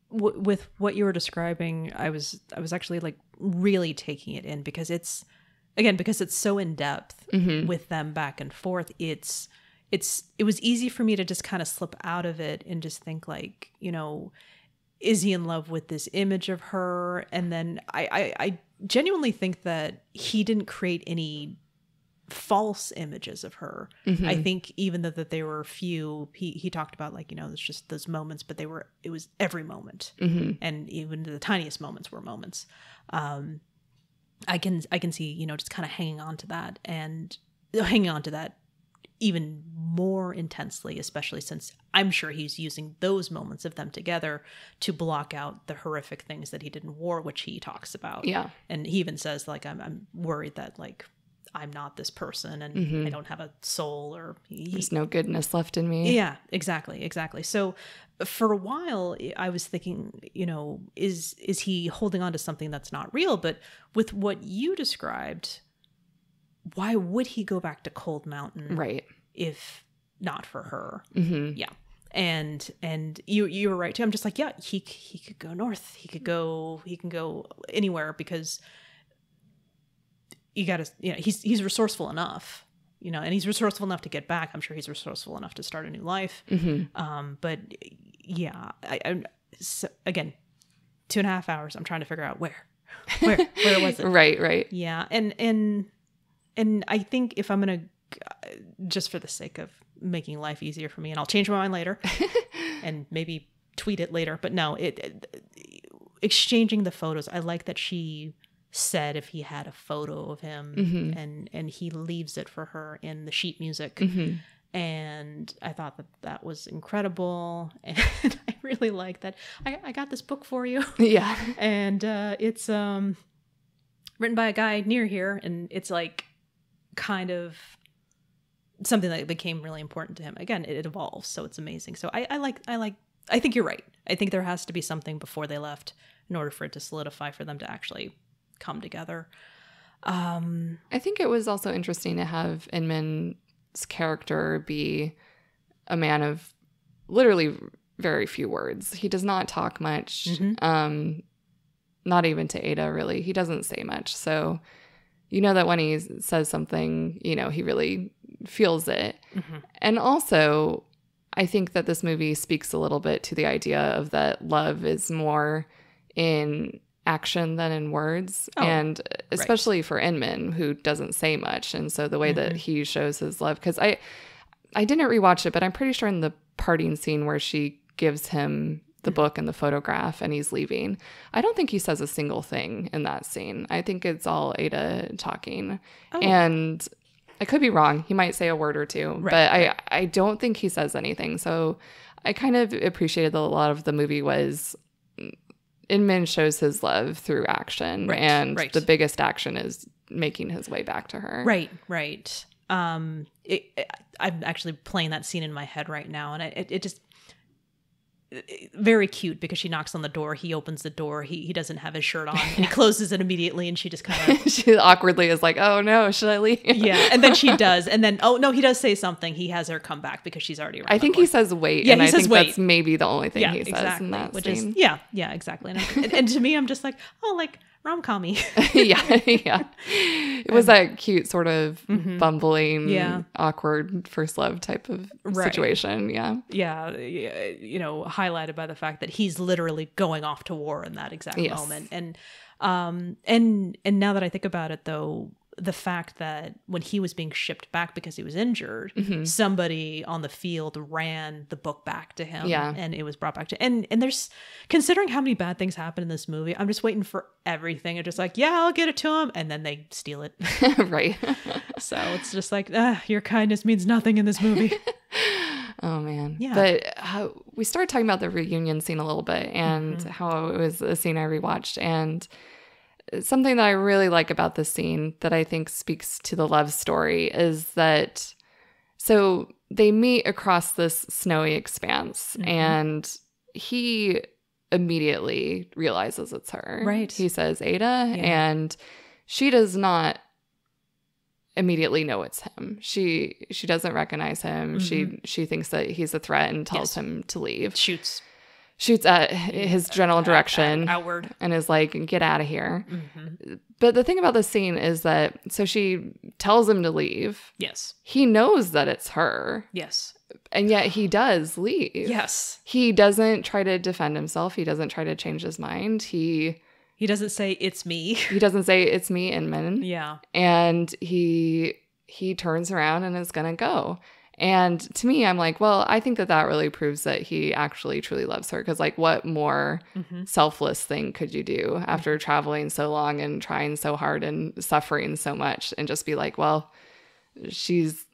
With what you were describing, I was actually like really taking it in, because it's so in depth with them back and forth. It was easy for me to just kind of slip out of it and just think like, you know, is he in love with this image of her? And then I genuinely think that he didn't create any false images of her. I think even though that they were few, he talked about like, you know, it's just those moments, but it was every moment. And even the tiniest moments were moments. I can see, you know, just kind of hanging on to that even more intensely, especially since I'm sure he's using those moments of them together to block out the horrific things that he did in war, which he talks about. Yeah. And he even says like, I'm worried that like, I'm not this person and I don't have a soul, or there's no goodness left in me. Yeah, exactly. So for a while I was thinking, you know, is he holding on to something that's not real? But with what you described, why would he go back to Cold Mountain? Right. If not for her. Yeah. And you were right too. I'm just like, yeah, he could go north. He can go anywhere, because you gotta, you know, he's resourceful enough, you know, and he's resourceful enough to get back. I'm sure he's resourceful enough to start a new life. But yeah, so again, 2.5 hours. I'm trying to figure out where was it? Right. Yeah. And I think if I'm going to, just for the sake of making life easier for me, and I'll change my mind later and maybe tweet it later, but no, exchanging the photos. I like that she said if he had a photo of him and he leaves it for her in the sheet music. And I thought that was incredible. And I really like that. I got this book for you. Yeah. And it's written by a guy near here, and it's like kind of something that became really important to him. Again, it evolves, so it's amazing. So I think you're right. I think there has to be something before they left in order for it to solidify, for them to actually come together. I think it was also interesting to have Inman's character be a man of literally very few words. He does not talk much, not even to Ada, really. He doesn't say much. So you know that when he says something, you know, he really feels it. And also, I think that this movie speaks a little bit to the idea of that love is more in action than in words. And especially for Inman, who doesn't say much. And so the way that he shows his love, because I didn't rewatch it, but I'm pretty sure in the parting scene where she gives him the book and the photograph and he's leaving, I don't think he says a single thing in that scene. I think it's all Ada talking. And I could be wrong. He might say a word or two, but I don't think he says anything. So I kind of appreciated that a lot of the movie was Inman shows his love through action, and the biggest action is making his way back to her. Right. I'm actually playing that scene in my head right now, and it just very cute, because she knocks on the door, he opens the door, he doesn't have his shirt on, and he closes it immediately, and she just kind of she awkwardly is like, oh no, should I leave? Yeah, and then she does, and then oh no, he does say something. He has her come back because she's already around. I think he says wait, and I think that's maybe the only thing he says in that which scene. Is exactly. And to me, I'm just like, oh, like rom-com-y. Yeah. It was that cute sort of bumbling, awkward first love type of situation. Yeah. Yeah. You know, highlighted by the fact that he's literally going off to war in that exact moment. And now that I think about it, though, the fact that when he was being shipped back because he was injured, somebody on the field ran the book back to him, and it was brought back to, and there's, considering how many bad things happen in this movie, I'm just waiting for everything. I'm just like, yeah, I'll get it to him, and then they steal it. Right. So it's just like, your kindness means nothing in this movie. Oh man. Yeah. But we started talking about the reunion scene a little bit, and how it was a scene I rewatched, and something that I really like about this scene that I think speaks to the love story is that, so they meet across this snowy expanse, and he immediately realizes it's her. Right. He says, Ada, and she does not immediately know it's him. She doesn't recognize him. She thinks that he's a threat and tells him to leave. Shoots at his general direction outward, and is like, get out of here. But the thing about this scene is that, so she tells him to leave. Yes. He knows that it's her. Yes. And yet he does leave. Yes. He doesn't try to defend himself. He doesn't try to change his mind. He doesn't say, it's me. He doesn't say, it's me, Inman. Yeah. And he turns around and is going to go. And to me, I'm like, well, I think that really proves that he actually truly loves her. Because, like, what more selfless thing could you do after traveling so long and trying so hard and suffering so much, and just be like, well, she's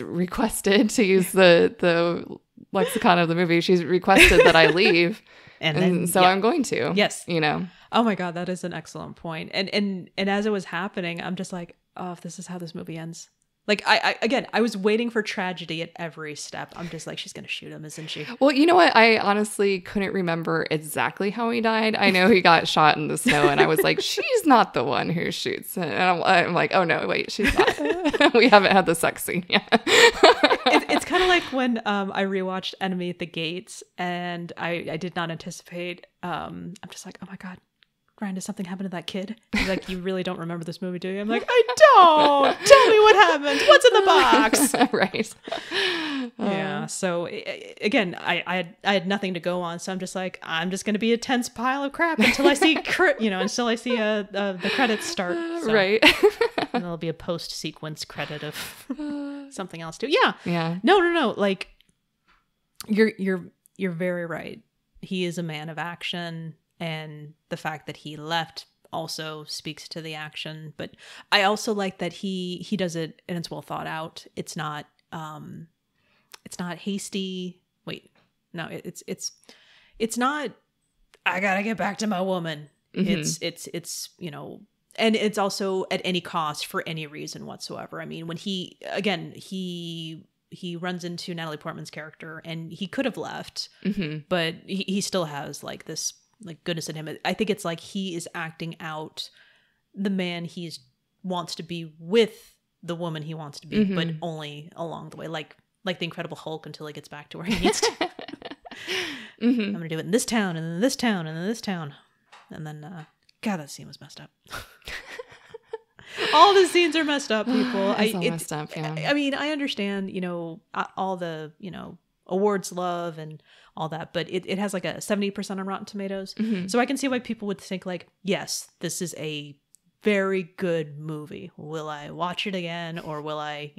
requested, to use the lexicon of the movie, she's requested that I leave. and so I'm going to. Yes. You know? Oh my God, that is an excellent point. And as it was happening, I'm just like, oh, if this is how this movie ends. Like, I was waiting for tragedy at every step. I'm just like, she's going to shoot him, isn't she? Well, you know what? I honestly couldn't remember exactly how he died. I know he got shot in the snow, and I was like, she's not the one who shoots. And I'm like, oh no, wait, she's not. We haven't had the sex scene yet. It's kind of like when I rewatched Enemy at the Gates, and I did not anticipate. I'm just like, oh my God, Ryan, does something happen to that kid? He's like, you really don't remember this movie, do you? I'm like, I don't. Tell me what happened. What's in the box? Right. Yeah. So again, I had nothing to go on, so I'm just like, I'm just going to be a tense pile of crap until I see, the credits start. So. Right. And there'll be a post-sequence credit of something else too. Yeah. Yeah. No. Like, you're very right. He is a man of action. And the fact that he left also speaks to the action. But I also like that he does it, and it's well thought out. It's not hasty. Wait, no, it's not, I gotta get back to my woman. It's and it's also at any cost for any reason whatsoever. I mean, when he runs into Natalie Portman's character, and he could have left, but he still has like this, like, goodness in him. I think it's like he is acting out the man he wants to be with the woman he wants to be, but only along the way, like the Incredible Hulk, until he gets back to where he needs to. I'm gonna do it in this town, and then this town, and then this town, and then God, that scene was messed up. All the scenes are messed up, people. It's all messed up. Yeah. I mean, I understand, all the awards love and all that, but it has like a 70% on Rotten Tomatoes. So I can see why people would think like, yes, this is a very good movie. Will I watch it again, or will I,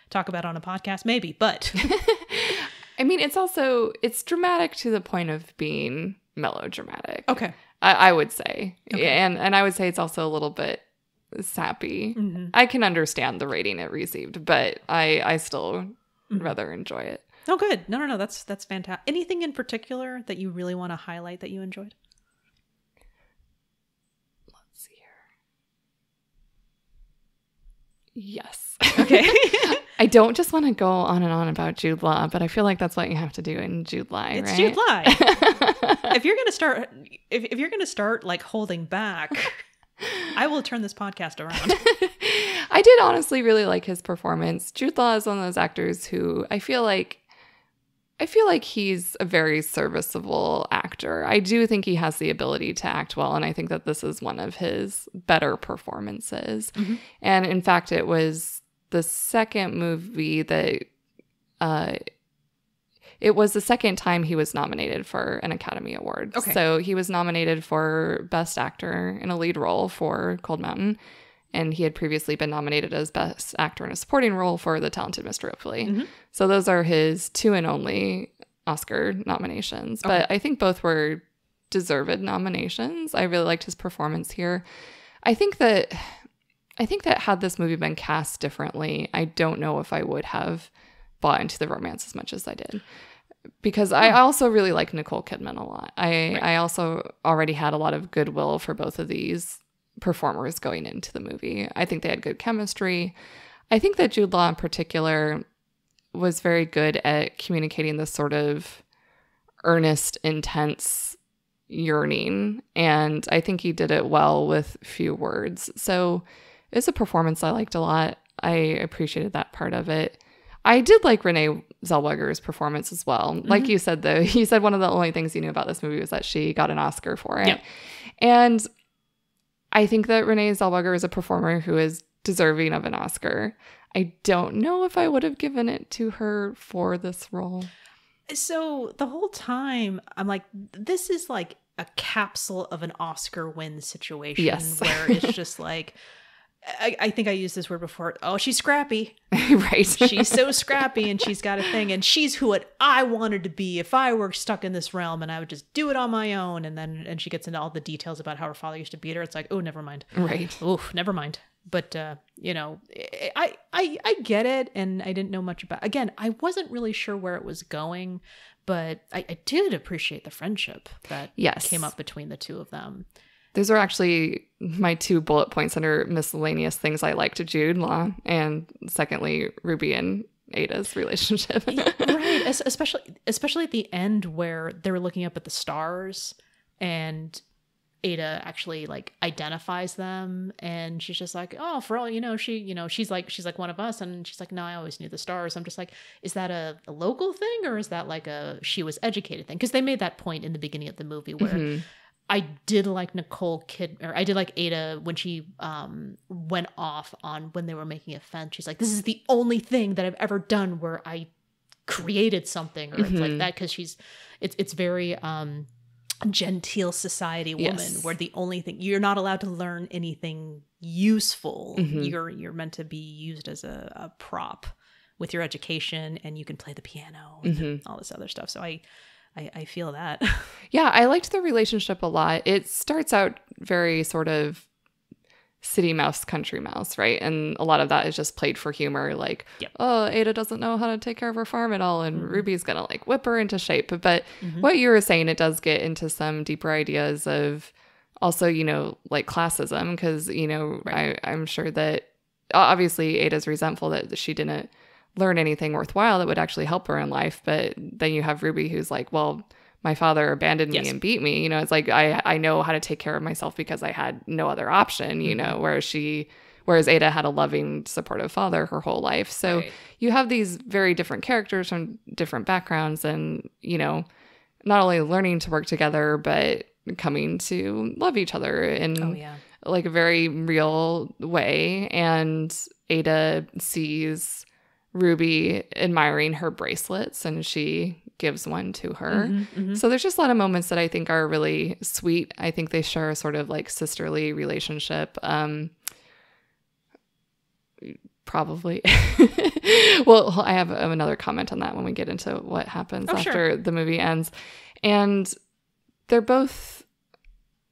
talk about it on a podcast? Maybe, but I mean, it's dramatic to the point of being melodramatic. Okay. I would say. Okay. And I would say it's also a little bit sappy. I can understand the rating it received, but I still rather enjoy it. Oh, good. No. That's fantastic. Anything in particular that you really want to highlight that you enjoyed? Let's see here. Yes. Okay. I don't just want to go on and on about Jude Law, but I feel like that's what you have to do in Jude-Ly, it's right? Jude-Ly. If you're gonna start like holding back, I will turn this podcast around. I did honestly really like his performance. Jude Law is one of those actors who I feel like he's a very serviceable actor. actor. I do think he has the ability to act well, and I think that this is one of his better performances. Mm-hmm. And in fact, it was the second movie that it was the second time he was nominated for an Academy Award. Okay. So he was nominated for Best Actor in a Lead Role for Cold Mountain, and he had previously been nominated as Best Actor in a Supporting Role for The Talented Mr. Ripley. Mm-hmm. So those are his 2 and only Oscar nominations. Okay. But I think both were deserved nominations. I really liked his performance here. I think that had this movie been cast differently, I don't know if I would have bought into the romance as much as I did. Because I also really like Nicole Kidman a lot. I also already had a lot of goodwill for both of these performers going into the movie. I think they had good chemistry. I think that Jude Law in particular was very good at communicating this sort of earnest, intense yearning. And I think he did it well with few words. So it's a performance I liked a lot. I appreciated that part of it. I did like Renée Zellweger's performance as well. Mm-hmm. Like you said, though, you said one of the only things you knew about this movie was that she got an Oscar for it. Yep. And I think that Renée Zellweger is a performer who is deserving of an Oscar. I don't know if I would have given it to her for this role. So the whole time, I'm like, this is like a capsule of an Oscar win situation. Yes. Where it's just like, I think I used this word before. Oh, she's scrappy. Right. She's so scrappy and she's got a thing. And she's who I wanted to be if I were stuck in this realm and I would just do it on my own. And she gets into all the details about how her father used to beat her. It's like, oh, never mind. Right. Oh, never mind. But, I get it. And I didn't know much about, again, I wasn't really sure where it was going, but I did appreciate the friendship that came up between the two of them. Those are actually my 2 bullet points under miscellaneous things I liked to Jude Law, and secondly, Ruby and Ada's relationship. Right, especially at the end where they were looking up at the stars, and Ada actually like identifies them, and she's just like, oh, for all she's like one of us, and she's like, no, I always knew the stars. I'm just like, is that a local thing, or is that like a she was educated thing? Because they made that point in the beginning of the movie where. Mm-hmm. I did like I did like Ada when she went off on when they were making a fence. She's like, this is the only thing that I've ever done where I created something, or it's like that, because it's very genteel society woman, where the only thing you're not allowed to learn anything useful. Mm-hmm. You're meant to be used as a prop with your education, and you can play the piano and all this other stuff. So I feel that. Yeah, I liked the relationship a lot. It starts out very sort of city mouse, country mouse, right? And a lot of that is just played for humor. Like, oh, Ada doesn't know how to take care of her farm at all, and Ruby's going to like whip her into shape. But what you were saying, it does get into some deeper ideas of also, like classism, because, right. I'm sure that obviously Ada's resentful that she didn't learn anything worthwhile that would actually help her in life. But then you have Ruby who's like, well, my father abandoned me and beat me. It's like, I know how to take care of myself because I had no other option, whereas Ada had a loving, supportive father her whole life. So you have these very different characters from different backgrounds, and, not only learning to work together, but coming to love each other in like a very real way. And Ada sees Ruby admiring her bracelets, and she gives one to her. So there's just a lot of moments that I think are really sweet. I think they share a sort of like sisterly relationship. Probably. Well, I have another comment on that when we get into what happens after the movie ends. And they're both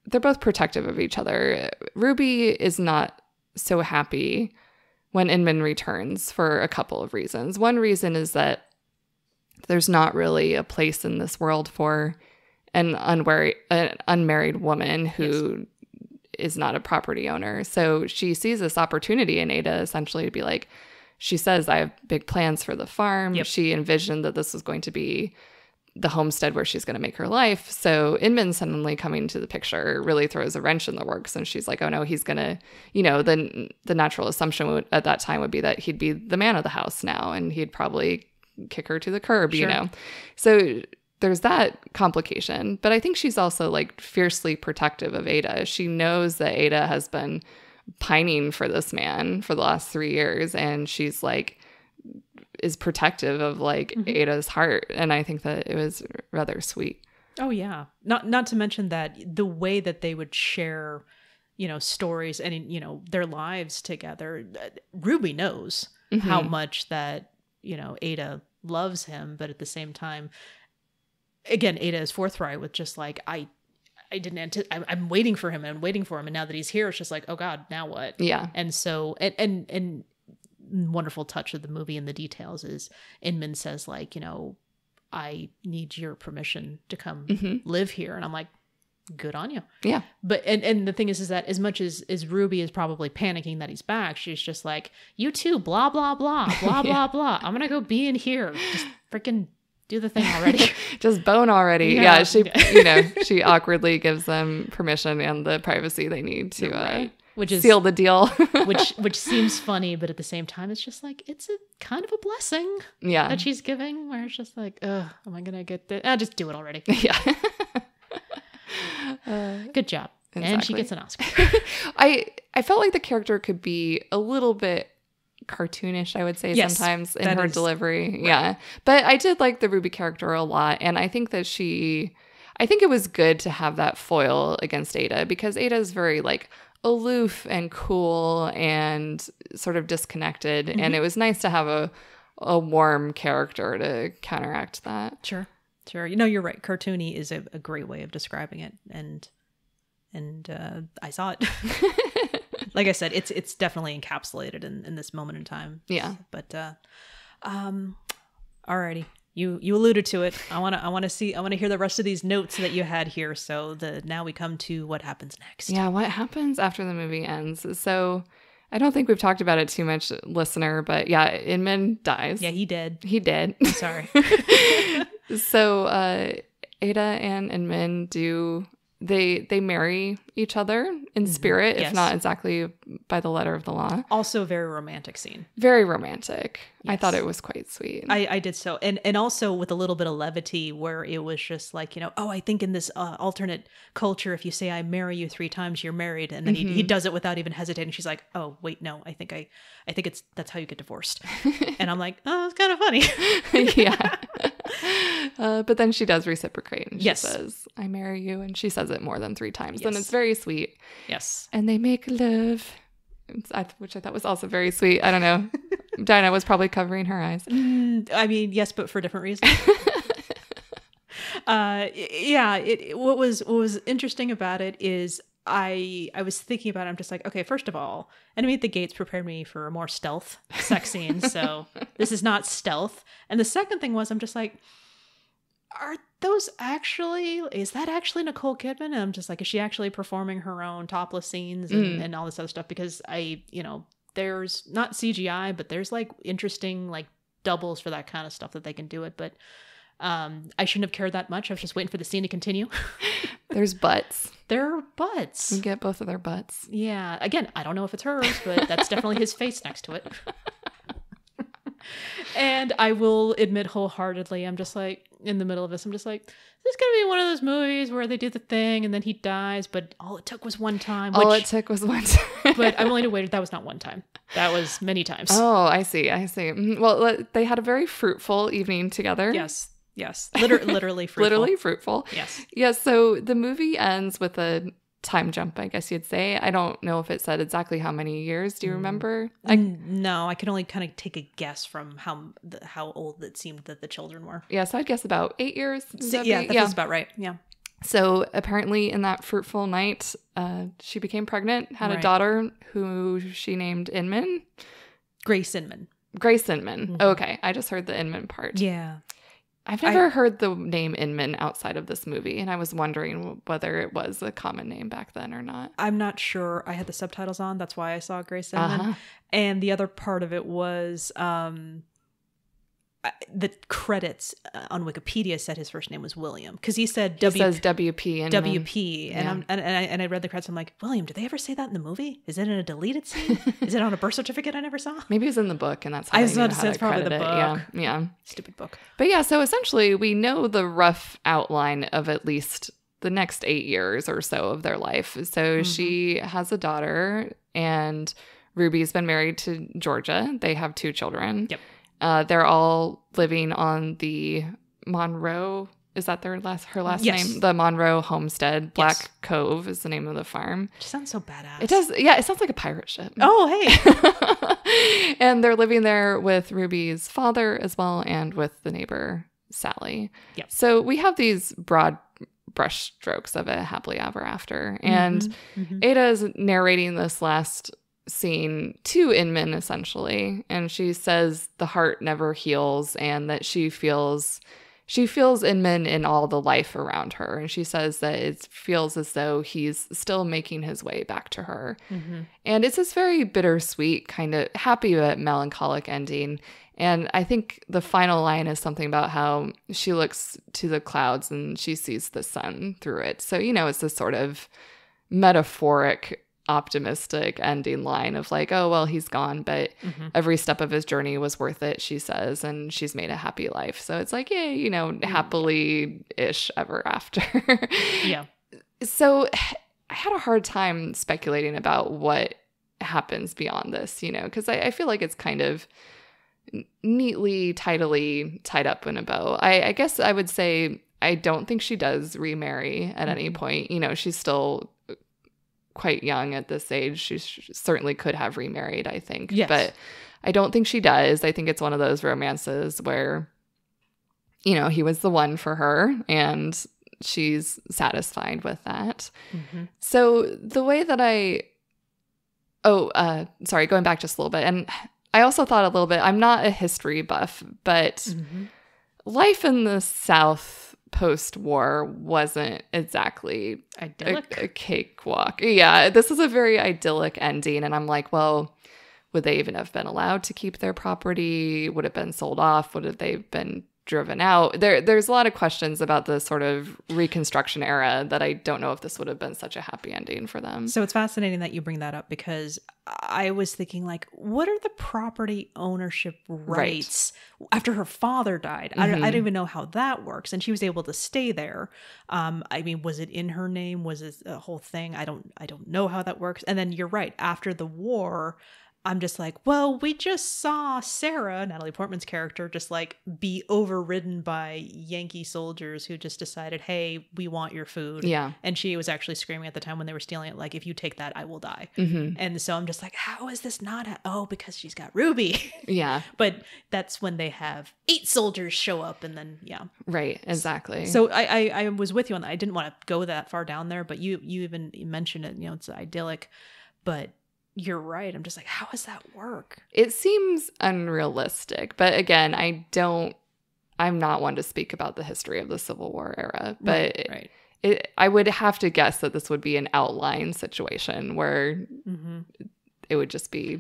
protective of each other. Ruby is not so happy when Inman returns for a couple of reasons. One reason is that there's not really a place in this world for an unmarried woman who is not a property owner. So she sees this opportunity in Ada essentially to be like, she says, I have big plans for the farm. She envisioned that this was going to be the homestead where she's going to make her life. So Inman suddenly coming into the picture really throws a wrench in the works. And she's like, oh no, he's going to, the natural assumption at that time would be that he'd be the man of the house now, and he'd probably kick her to the curb, So there's that complication. But I think she's also like fiercely protective of Ada. She knows that Ada has been pining for this man for the last 3 years, and she's like is protective of like Ada's heart. And I think that it was rather sweet. Oh yeah. Not to mention that the way that they would share, you know, stories and, you know, their lives together. Ruby knows how much that, you know, Ada loves him, but at the same time, again, Ada is forthright with just like, I'm waiting for him and waiting for him. And now that he's here, it's just like, oh God, now what? Yeah. And so, and wonderful touch of the movie and the details is Inman says like, you know, I need your permission to come live here. And I'm like, good on you. Yeah. But, and the thing is that as much as Ruby is probably panicking that he's back, she's just like, you too, blah, blah, blah, blah, blah, blah. I'm going to go be in here. Just freaking do the thing already. Just bone already. Yeah. She, you know, she awkwardly gives them permission and the privacy they need to which is, seal the deal. which seems funny, but at the same time, it's just like, it's a kind of a blessing that she's giving, where it's just like, am I going to get this? Just do it already. Yeah. Good job. Exactly. And she gets an Oscar. I felt like the character could be a little bit cartoonish, I would say, sometimes in her delivery. Right. Yeah. But I did like the Ruby character a lot. And I think that I think it was good to have that foil against Ada, because Ada is very like aloof and cool and sort of disconnected. And it was nice to have a warm character to counteract that. Sure. You know, you're right. Cartoony is a great way of describing it. And I saw it. Like I said, it's definitely encapsulated in this moment in time. Yeah. But alrighty. You alluded to it. I want to hear the rest of these notes that you had here. So now we come to what happens next. Yeah, what happens after the movie ends. So I don't think we've talked about it too much, listener, but yeah, Inman dies. Yeah, he did. I'm sorry. So Ada and Inman they marry each other in spirit, if not exactly by the letter of the law. Also a very romantic scene. Very romantic. Yes. I thought it was quite sweet. I did so. And also with a little bit of levity, where it was just like, you know, I think in this alternate culture, if you say I marry you 3 times, you're married. And then he does it without even hesitating. She's like, oh, wait, no, I think that's how you get divorced. And I'm like, oh, it's kind of funny. Yeah. But then she does reciprocate, and she says, I marry you. And she says it more than 3 times. And it's very sweet. Yes. And they make love, which I thought was also very sweet. I don't know. Dinah was probably covering her eyes. I mean, yes, but for different reasons. What was interesting about it is I was thinking about it. I'm just like, okay, first of all, Enemy at the Gates prepared me for a more stealth sex scene. So this is not stealth. And the second thing was, I'm just like, is that actually Nicole Kidman? And I'm just like, is she actually performing her own topless scenes and all this other stuff? Because there's not CGI, but there's like interesting like doubles for that kind of stuff that they can do it. But I shouldn't have cared that much. I was just waiting for the scene to continue. There's butts. There are butts. We get both of their butts. Yeah. Again, I don't know if it's hers, but that's definitely his face next to it. And I will admit wholeheartedly, I'm just like, in the middle of this, I'm just like, this is going to be one of those movies where they do the thing and then he dies, but all it took was one time. But I'm willing to wait. That was not one time. That was many times. Oh, I see. Well, they had a very fruitful evening together. Yes. Literally fruitful. Literally fruitful. Yes. Yeah, so the movie ends with a time jump, I guess you'd say. I don't know if it said exactly how many years. Do you remember? No, I can only kind of take a guess from how old it seemed that the children were. Yeah, so I'd guess about 8 years. That feels about right. Yeah. So apparently in that fruitful night, she became pregnant, had a daughter who she named Inman. Grace Inman. Mm-hmm. Okay, I just heard the Inman part. Yeah. I've never heard the name Inman outside of this movie, and I was wondering whether it was a common name back then or not. I'm not sure. I had the subtitles on. That's why I saw Grace Inman. And the other part of it was the credits on Wikipedia said his first name was William, because he said says WP and WP, and I read the credits. I'm like, William, did they ever say that in the movie? Is it in a deleted scene? Is it on a birth certificate I never saw? Maybe it's in the book, and that's how they knew how to probably credit the it. book. Yeah. Stupid book. But yeah, so essentially we know the rough outline of at least the next 8 years or so of their life. So she has a daughter, and Ruby's been married to Georgia. They have 2 children. Yep. They're all living on the Monroe. Is that her last name? The Monroe Homestead. Black Cove is the name of the farm. It sounds so badass. It does. Yeah, it sounds like a pirate ship. Oh, hey. And they're living there with Ruby's father as well, and with the neighbor, Sally. Yep. So we have these broad brush strokes of a happily ever after. And Ada's narrating this last scene to Inman, essentially, and she says the heart never heals, and that she feels Inman in all the life around her, and she says that it feels as though he's still making his way back to her. And it's this very bittersweet, kind of happy but melancholic ending. And I think the final line is something about how she looks to the clouds and she sees the sun through it. So, it's this sort of metaphoric, optimistic ending line of like, oh, well, he's gone, but every step of his journey was worth it, she says, and she's made a happy life. So it's like, yeah, happily-ish ever after. Yeah. So I had a hard time speculating about what happens beyond this, because I feel like it's kind of neatly, tidily tied up in a bow. I guess I would say I don't think she does remarry at any point. She's still quite young at this age. She certainly could have remarried, I think. Yes. But I don't think she does. I think it's one of those romances where, he was the one for her and she's satisfied with that. So the way that going back just a little bit. And I also thought a little bit, I'm not a history buff, but life in the South post-war wasn't exactly idyllic. A cakewalk. Yeah, this is a very idyllic ending. And I'm like, well, would they even have been allowed to keep their property? Would it have been sold off? Would they have been driven out? There's a lot of questions about the sort of Reconstruction era that I don't know if this would have been such a happy ending for them. So it's fascinating that you bring that up, because I was thinking, like, what are the property ownership rights after her father died? I don't even know how that works. And she was able to stay there. Was it in her name? Was it a whole thing? I don't know how that works. And then you're right. After the war, I'm just like, well, we just saw Sarah, Natalie Portman's character, just like be overridden by Yankee soldiers who just decided, hey, we want your food. Yeah. And she was actually screaming at the time when they were stealing it, like, if you take that, I will die. And so I'm just like, how is this not? Because she's got Ruby. Yeah. But that's when they have 8 soldiers show up, and then, yeah. Right. Exactly. So I was with you on that. I didn't want to go that far down there, but you even mentioned it, it's idyllic, but you're right. I'm just like, how does that work? It seems unrealistic. But again, I'm not one to speak about the history of the Civil War era. But right. I would have to guess that this would be an outline situation where it would just be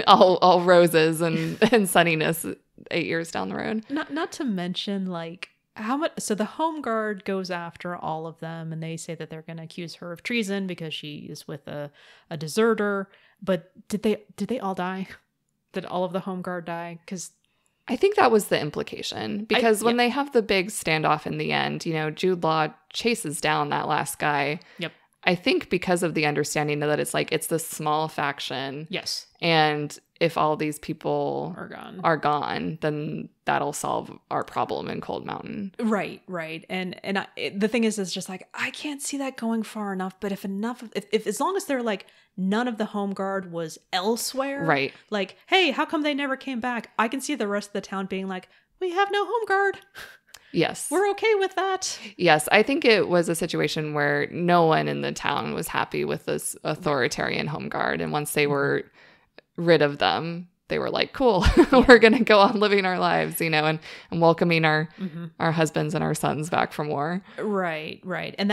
all roses and sunniness 8 years down the road. Not to mention, like, how much. So the Home Guard goes after all of them, and they say that they're going to accuse her of treason because she is with a deserter. But did they all die? Did all of the Home Guard die? Because I think that was the implication. Because when they have the big standoff in the end, Jude Law chases down that last guy. Yep. I think because of the understanding that it's this small faction. Yes. And if all these people are gone, then that'll solve our problem in Cold Mountain. Right. And the thing is just like, I can't see that going far enough. But if as long as they're like, none of the Home Guard was elsewhere. Right. Like, hey, how come they never came back? I can see the rest of the town being like, we have no Home Guard. Yes. We're okay with that. Yes. I think it was a situation where no one in the town was happy with this authoritarian Home Guard. And once they were rid of them, they were like, cool, we're going to go on living our lives, and welcoming our husbands and our sons back from war. Right. And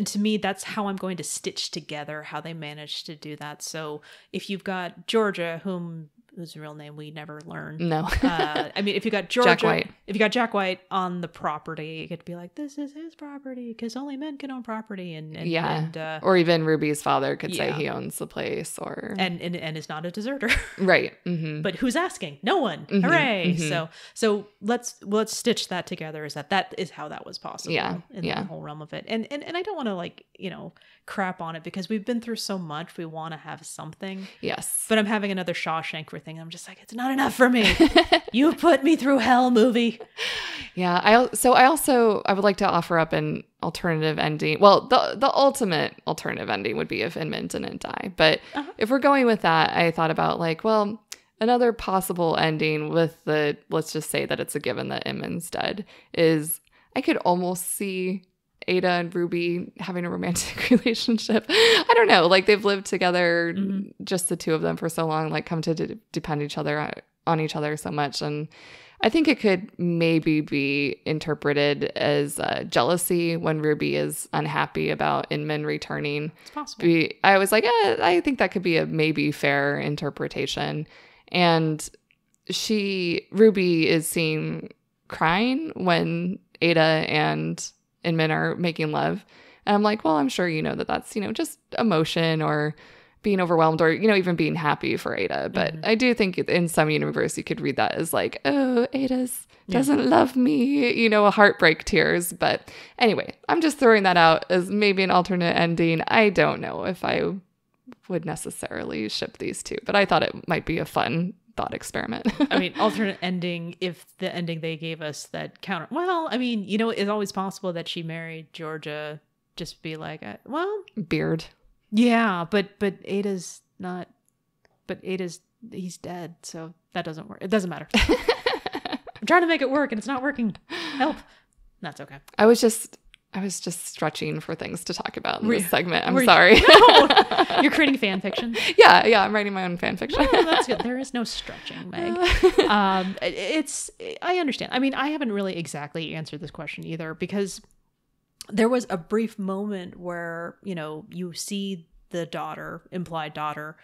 to me, that's how I'm going to stitch together how they managed to do that. So if you've got Georgia, whom whose real name we never learn. No. I mean, if you got Georgia, Jack White. if you got Jack White on the property, you get to be like, this is his property because only men can own property. And or even Ruby's father could say Yeah. he owns the place, or and is not a deserter. right. Mm-hmm. But who's asking? No one. Mhm, Hooray! mhm. So let's stitch that together. Is that is how that was possible? Yeah, in yeah. the whole realm of it. And I don't want to like crap on it because we've been through so much. We want to have something. Yes. But I'm having another Shawshank thing. And I'm just like, it's not enough for me. You put me through hell, movie. Yeah. I would like to offer up an alternative ending. Well, the ultimate alternative ending would be if Inman didn't die. But if we're going with that, I thought about like, well, another possible ending with let's just say that it's a given that Inman's dead, is I could almost see Ada and Ruby having a romantic relationship. I don't know. Like they've lived together, just the two of them for so long, like come to depend on each other so much. And I think it could maybe be interpreted as jealousy when Ruby is unhappy about Inman returning. It's possible. I was like, I think that could be a maybe fair interpretation. And Ruby is seen crying when Ada and Inman are making love. And I'm like, well, I'm sure you know that's, just emotion or being overwhelmed or, even being happy for Ada. But I do think in some universe you could read that as like, oh, Ada's doesn't love me, heartbreak tears. But anyway, I'm just throwing that out as maybe an alternate ending. I don't know if I would necessarily ship these two, but I thought it might be a fun thought experiment. I mean, alternate ending, if the ending they gave us that counter. Well, I mean, it's always possible that she married Georgia, just be like, Beard. Yeah, but Ada's not, he's dead, so that doesn't work. It doesn't matter. I'm trying to make it work and it's not working. Help. That's okay. I was just stretching for things to talk about in this segment. I'm Were sorry. No, you're creating fan fiction. Yeah, I'm writing my own fan fiction. No, that's good. There is no stretching, Meg. I understand. I mean, I haven't really exactly answered this question either because there was a brief moment where, you see the implied daughter,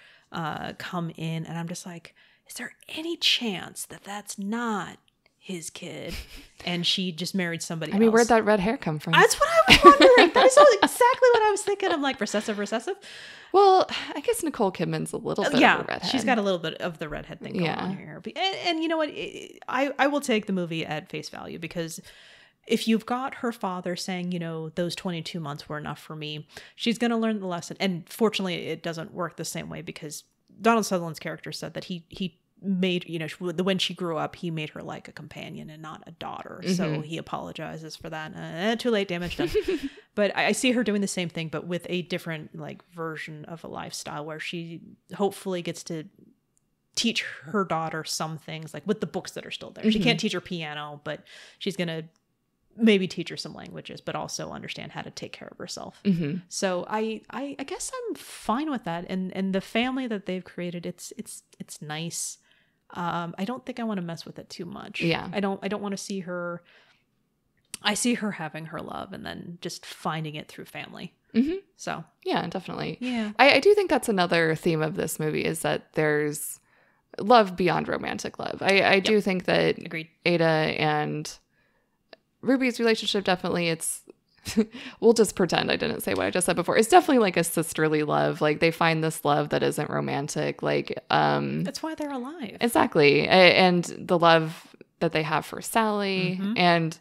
come in and I'm just like, is there any chance that that's not his kid and she just married somebody else? Where'd that red hair come from? That's what I was wondering. That's exactly what I was thinking. I'm like, recessive. Well, I guess Nicole Kidman's a little bit of a redhead. She's got a little bit of the redhead thing going on here. And you know what? I will take the movie at face value because if you've got her father saying, those 22 months were enough for me, she's going to learn the lesson. And fortunately, it doesn't work the same way because Donald Sutherland's character said that he made, when she grew up, he made her like a companion and not a daughter. Mm-hmm. So he apologizes for that. Too late, damage done. But I see her doing the same thing, but with a different version of a lifestyle where she hopefully gets to teach her daughter some things, like with the books that are still there. Mm-hmm. She can't teach her piano, but she's going to maybe teach her some languages, but also understand how to take care of herself. Mm-hmm. So I guess I'm fine with that. And the family that they've created, it's nice. I don't think I want to mess with it too much. Yeah. I don't want to see her. I see her having her love and then just finding it through family. Mm-hmm. So yeah, definitely. Yeah. I do think that's another theme of this movie is that there's love beyond romantic love. I do think that Agreed. Ada and Ruby's relationship, definitely we'll just pretend I didn't say what I just said before. It's definitely like a sisterly love. Like they find this love that isn't romantic. That's why they're alive. Exactly. And the love that they have for Sally, mm-hmm. and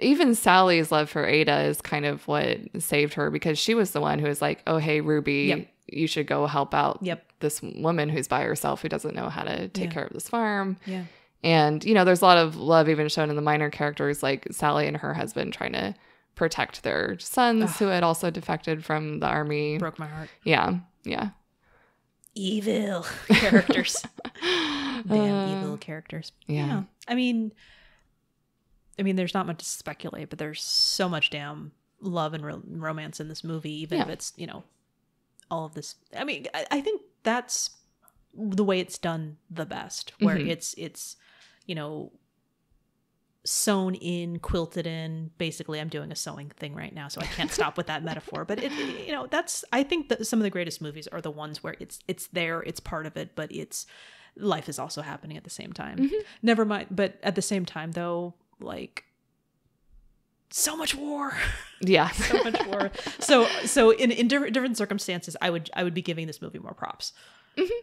even Sally's love for Ada is kind of what saved her because she was the one who was like, oh, hey, Ruby, you should go help out this woman who's by herself who doesn't know how to take care of this farm. Yeah. And, there's a lot of love even shown in the minor characters like Sally and her husband trying to protect their sons who had also defected from the army. Broke my heart. Yeah. Evil characters. Damn evil characters. Yeah. I mean, there's not much to speculate, but there's so much damn love and romance in this movie, even if it's, all of this. I mean, I think that's the way it's done the best, where mm-hmm. it's sewn in, quilted in. Basically, I'm doing a sewing thing right now, so I can't stop with that metaphor. But I think that some of the greatest movies are the ones where it's there, it's part of it, but it's life is also happening at the same time. Never mind. But at the same time, though, like, so much war. Yeah. So much war. So in different circumstances, I would be giving this movie more props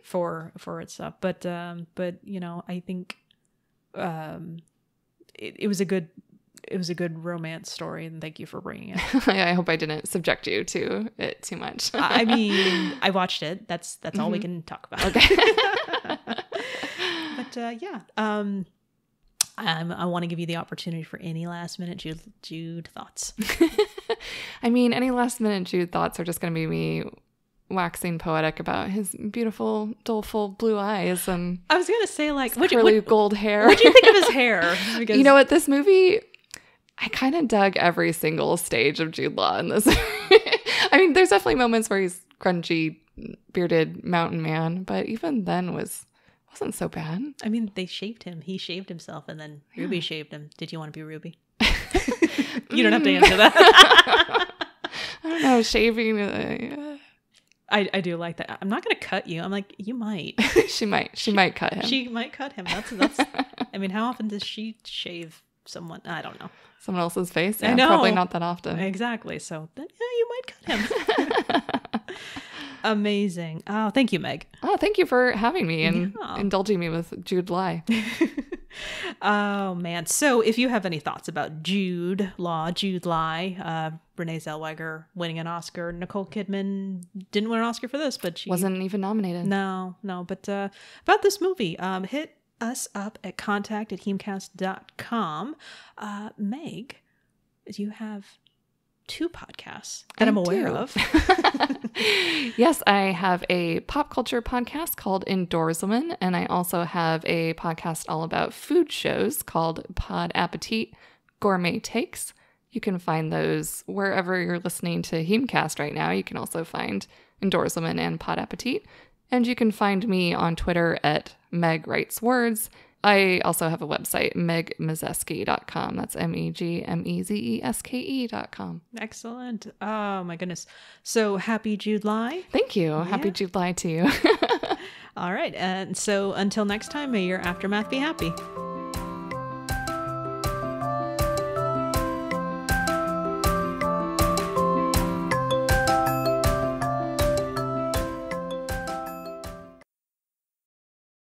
for its stuff. But you know, I think it was a good romance story, and thank you for bringing it. I hope I didn't subject you to it too much. I mean, I watched it. That's all we can talk about. Okay. But yeah, I want to give you the opportunity for any last minute Jude thoughts. I mean, any last minute Jude thoughts are just going to be me waxing poetic about his beautiful, doleful blue eyes and I was gonna say, like, curly gold hair. What do you think of his hair? Because you know what, this movie, I kind of dug every single stage of Jude Law in this. I mean, there's definitely moments where he's grungy, bearded mountain man, but even then wasn't so bad. I mean, they shaved him. He shaved himself, and then Ruby shaved him. Did you want to be Ruby? You don't have to answer that. I don't know, shaving. I do like that. I'm not going to cut you. I'm like, you might. She might cut him. She might cut him. That's. I mean, how often does she shave someone? I don't know. Someone else's face? Yeah, I know. Probably not that often. Exactly. So then, yeah, you might cut him. Amazing. Oh, thank you, Meg. Oh, thank you for having me and indulging me with Jude-Ly. Oh, man. So if you have any thoughts about Jude Law, Jude-Ly, Renée Zellweger winning an Oscar, Nicole Kidman didn't win an Oscar for this, but she wasn't even nominated. No. But about this movie, hit us up at contact@HEAMCast.com. Meg, you have 2 podcasts that I'm aware of. Yes, I have a pop culture podcast called Indoorswoman, and I also have a podcast all about food shows called Pod Appetit Gourmet Takes. You can find those wherever you're listening to HEAMCast right now. You can also find Indoorswoman and Pod Appetit. And you can find me on Twitter at Meg Writes Words. I also have a website, megmezeske.com. That's MEGMEZESKE.com. Excellent. Oh, my goodness. So happy Jude-Ly. Thank you. Yeah. Happy Jude-Ly to you. All right. And so until next time, may your aftermath be happy.